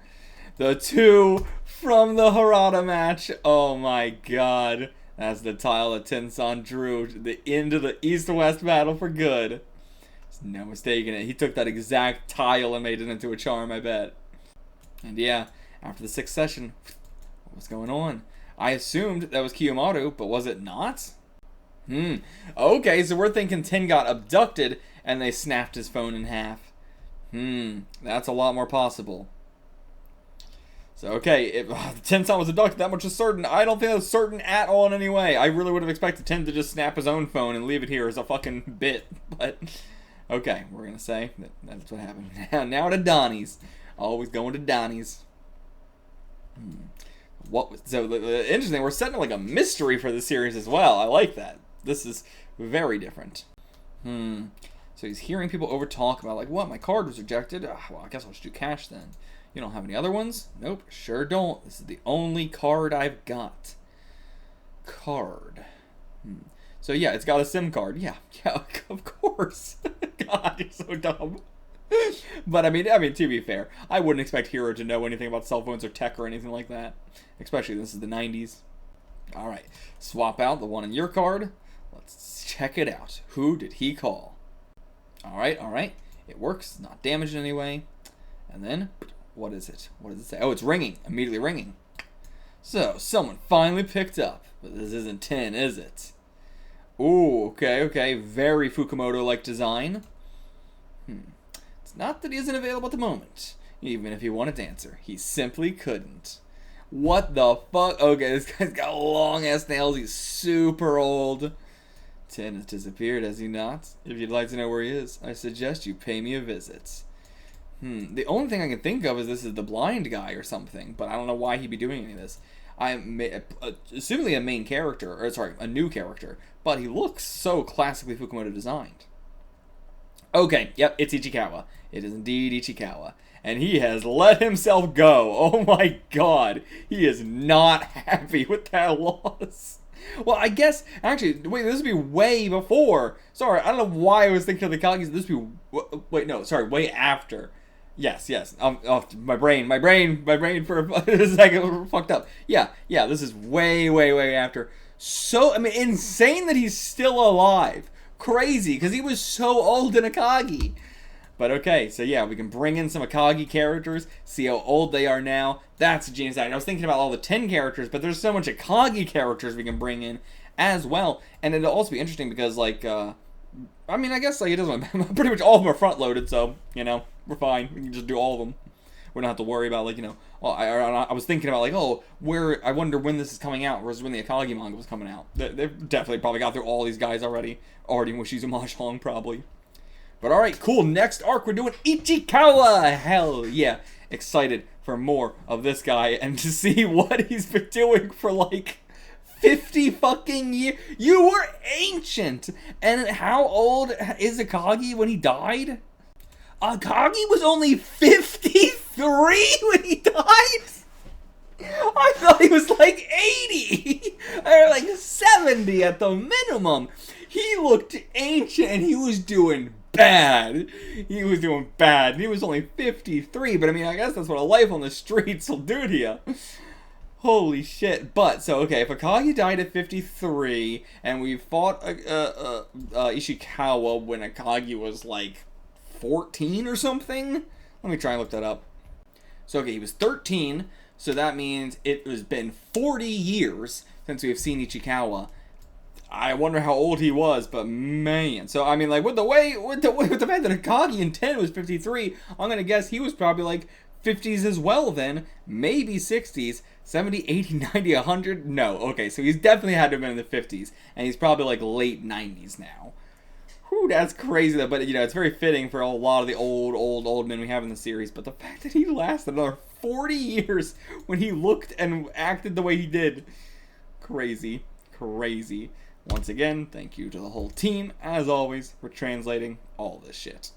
the 2 from the Harada match. Oh my god. That's the tile that Tensan drew the end of the East-West battle for good. There's no mistaking it. He took that exact tile and made it into a charm, I bet. And yeah, after the 6th session, what was going on? I assumed that was Kiyomaru, but was it not? Okay, so we're thinking Ten got abducted and they snapped his phone in half. That's a lot more possible. So, okay, if Tensan was abducted, that much is certain. I don't think that's certain at all in any way. I really would have expected Ten to just snap his own phone and leave it here as a fucking bit. But, okay, we're going to say that that's what happened. Now to Donnie's. Always going to Donnie's. Interesting, we're setting like a mystery for this series as well. I like that. This is very different. So he's hearing people over talk about, like, what? My card was rejected? Well, I guess I'll just do cash then. You don't have any other ones? Nope, sure don't. This is the only card I've got. Card. So yeah, it's got a SIM card. Yeah, of course. God, you're so dumb. But I mean, to be fair, I wouldn't expect Hiro to know anything about cell phones or tech or anything like that. Especially this is the 90s. Alright, swap out the one in your card. Let's check it out. Who did he call? Alright. It works, not damaged in any way. And then, what is it? What does it say? Oh, it's ringing. Immediately ringing. So, someone finally picked up. But this isn't 10, is it? Ooh, okay. Very Fukumoto-like design. It's not that he isn't available at the moment. Even if he wanted to answer, he simply couldn't. What the fuck? Okay, this guy's got long-ass nails. He's super old. 10 has disappeared, has he not? If you'd like to know where he is, I suggest you pay me a visit. The only thing I can think of is this is the blind guy or something, but I don't know why he'd be doing any of this. I'm assumingly a main character, or sorry, a new character, but he looks so classically Fukumoto designed. Okay, yep, it's Ichikawa. It is indeed Ichikawa. And he has let himself go. Oh my god. He is not happy with that loss. Well, I guess, actually, wait, this would be way before. Sorry, I don't know why I was thinking of the Kagis. This would be, wait, no, sorry, way after. Yes. My brain for a second fucked up. Yeah, this is way after. So, I mean, insane that he's still alive. Crazy, because he was so old in Akagi. But okay, so yeah, we can bring in some Akagi characters, see how old they are now. That's a genius idea. I was thinking about all the 10 characters, but there's so much Akagi characters we can bring in as well. And it'll also be interesting because, like, I mean, I guess, like, it doesn't, pretty much all of them are front-loaded, so, you know, we're fine. We can just do all of them. We don't have to worry about, like, you know, I was thinking about, like, I wonder when this is coming out, versus when the Akagi manga was coming out. They've definitely probably got through all these guys already with Mahjong, probably. But alright, cool. Next arc, we're doing Ichikawa. Hell yeah. Excited for more of this guy and to see what he's been doing for like 50 fucking years. You were ancient. And how old is Akagi when he died? Akagi was only 53 when he died? I thought he was like 80 or like 70 at the minimum. He looked ancient and he was doing bad. He was doing bad. He was only 53, but I mean, I guess that's what a life on the streets will do to you. Holy shit. But, so, okay, if Akagi died at 53, and we fought Ishikawa when Akagi was like 14 or something? Let me try and look that up. So, okay, he was 13, so that means it has been 40 years since we've seen Ichikawa. I wonder how old he was, but man. So, I mean, like, with the fact that Akagi in 10 was 53, I'm gonna guess he was probably, like, 50s as well then. Maybe 60s. 70, 80, 90, 100? No. Okay, so he's definitely had to have been in the 50s. And he's probably, like, late 90s now. Whew, that's crazy. But, you know, it's very fitting for a lot of the old men we have in the series. But the fact that he lasted another 40 years when he looked and acted the way he did. Crazy. Crazy. Once again, thank you to the whole team, as always, for translating all this shit.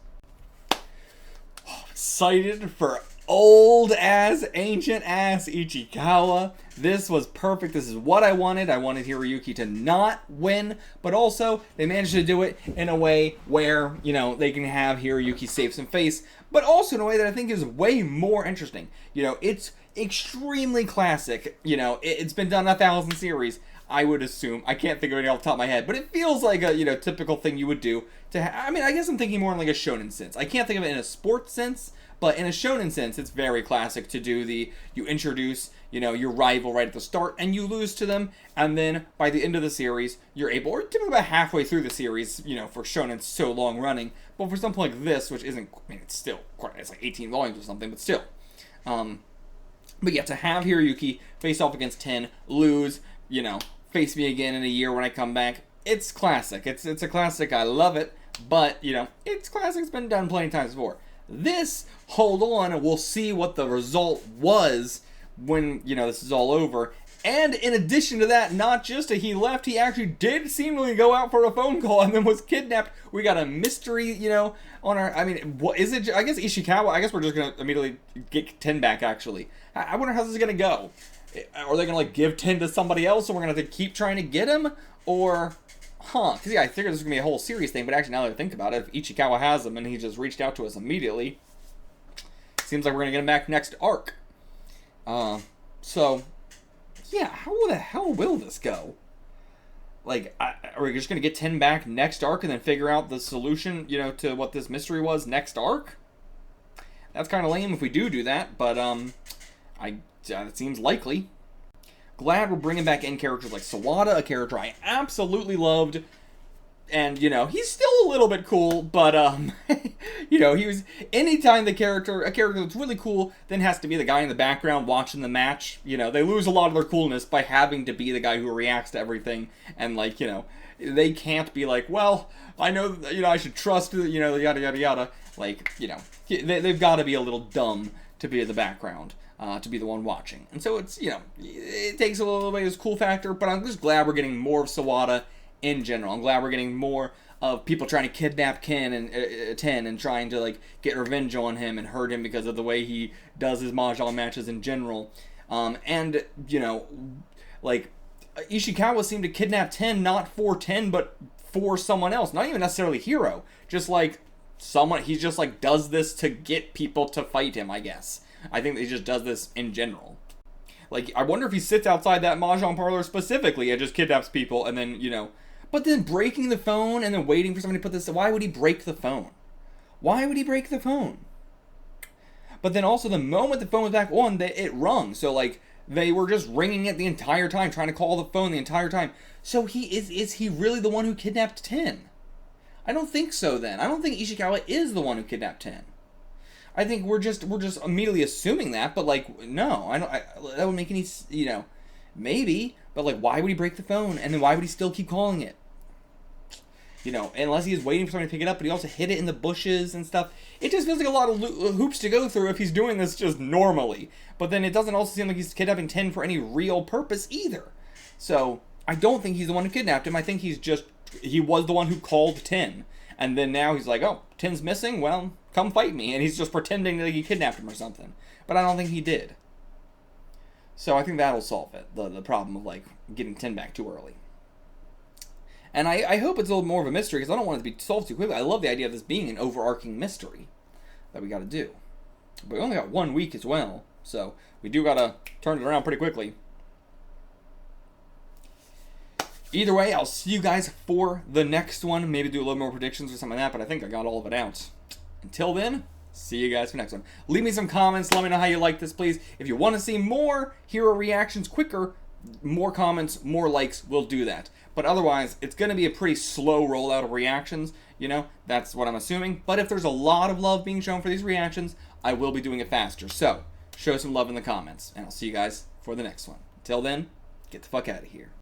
Oh, excited for old-ass, ancient-ass Ichikawa. This was perfect. This is what I wanted. I wanted Hiroyuki to not win, but also, they managed to do it in a way where, you know, they can have Hiroyuki save some face, but also in a way that I think is way more interesting. You know, it's extremely classic. You know, it's been done 1,000 series. I would assume. I can't think of any off the top of my head, but it feels like a, you know, typical thing you would do to I mean, I guess I'm thinking more in like a shonen sense. I can't think of it in a sports sense, but in a shonen sense, it's very classic to do you introduce, you know, your rival right at the start, and you lose to them, and then by the end of the series, you're able, or typically about halfway through the series, you know, for shonen so long running, but for something like this, which isn't, I mean, it's still quite, it's like 18 volumes or something, but still. But yeah, to have Hiroyuki face off against 10, lose, you know, face me again in a year when I come back. It's classic. It's a classic. I love it. But, you know, it's classic. It's been done plenty of times before. This, hold on, and we'll see what the result was when, you know, this is all over. And in addition to that, not just that he left, he actually did seemingly go out for a phone call and then was kidnapped. We got a mystery, you know, on our, I mean, what is it? I guess Ishikawa, I guess we're just going to immediately get 10 back, actually. I wonder how this is going to go. Are they going to, like, give 10 to somebody else and we're going to have to keep trying to get him? Or, because, yeah, I figured this was going to be a whole series thing, but actually, now that I think about it, if Ichikawa has him and he just reached out to us immediately, seems like we're going to get him back next arc. So, yeah, how the hell will this go? Like, are we just going to get 10 back next arc and then figure out the solution, you know, to what this mystery was next arc? That's kind of lame if we do that, but, it seems likely. Glad we're bringing back in characters like Sawada, a character I absolutely loved. And, you know, he's still a little bit cool, but, you know, he was, anytime a character that's really cool, then has to be the guy in the background watching the match. You know, they lose a lot of their coolness by having to be the guy who reacts to everything. And, like, you know, they can't be like, well, I know, you know, I should trust, you know, yada, yada, yada. Like, you know, they've got to be a little dumb to be in the background. To be the one watching. And so it's, you know, it takes a little bit of this cool factor, but I'm just glad we're getting more of Sawada in general. I'm glad we're getting more of people trying to kidnap Ken and 10 and trying to, like, get revenge on him and hurt him because of the way he does his Mahjong matches in general. And, you know, like, Ishikawa seemed to kidnap 10 not for 10, but for someone else. Not even necessarily Hiro. Just, like, someone, he just, like, does this to get people to fight him, I guess. I think he just does this in general. Like, I wonder if he sits outside that Mahjong parlor specifically and just kidnaps people and then, you know... But then breaking the phone and then waiting for somebody to put this... Why would he break the phone? Why would he break the phone? But then also, the moment the phone was back on, it rung. So, like, they were just ringing it the entire time, trying to call the phone the entire time. So is he really the one who kidnapped 10? I don't think so, then. I don't think Ishikawa is the one who kidnapped 10. I think we're just immediately assuming that, but, like, no, that would make any, you know, maybe, but, like, why would he break the phone, and then why would he still keep calling it? You know, unless he was waiting for somebody to pick it up, but he also hid it in the bushes and stuff. It just feels like a lot of hoops to go through if he's doing this just normally. But then it doesn't also seem like he's kidnapping Tin for any real purpose either. So, I don't think he's the one who kidnapped him. I think he was the one who called Tin. And then now he's like, oh, Tin's missing? Well, come fight me. And he's just pretending that he kidnapped him or something. But I don't think he did. So I think that'll solve it. The problem of, like, getting Tin back too early. And I hope it's a little more of a mystery, because I don't want it to be solved too quickly. I love the idea of this being an overarching mystery that we got to do. But we only got 1 week as well, so we do got to turn it around pretty quickly. Either way, I'll see you guys for the next one. Maybe do a little more predictions or something like that, but I think I got all of it out. Until then, see you guys for the next one. Leave me some comments. Let me know how you like this, please. If you want to see more hero reactions quicker, more comments, more likes, we'll do that. But otherwise, it's going to be a pretty slow rollout of reactions, you know, that's what I'm assuming. But if there's a lot of love being shown for these reactions, I will be doing it faster. So, show some love in the comments, and I'll see you guys for the next one. Until then, get the fuck out of here.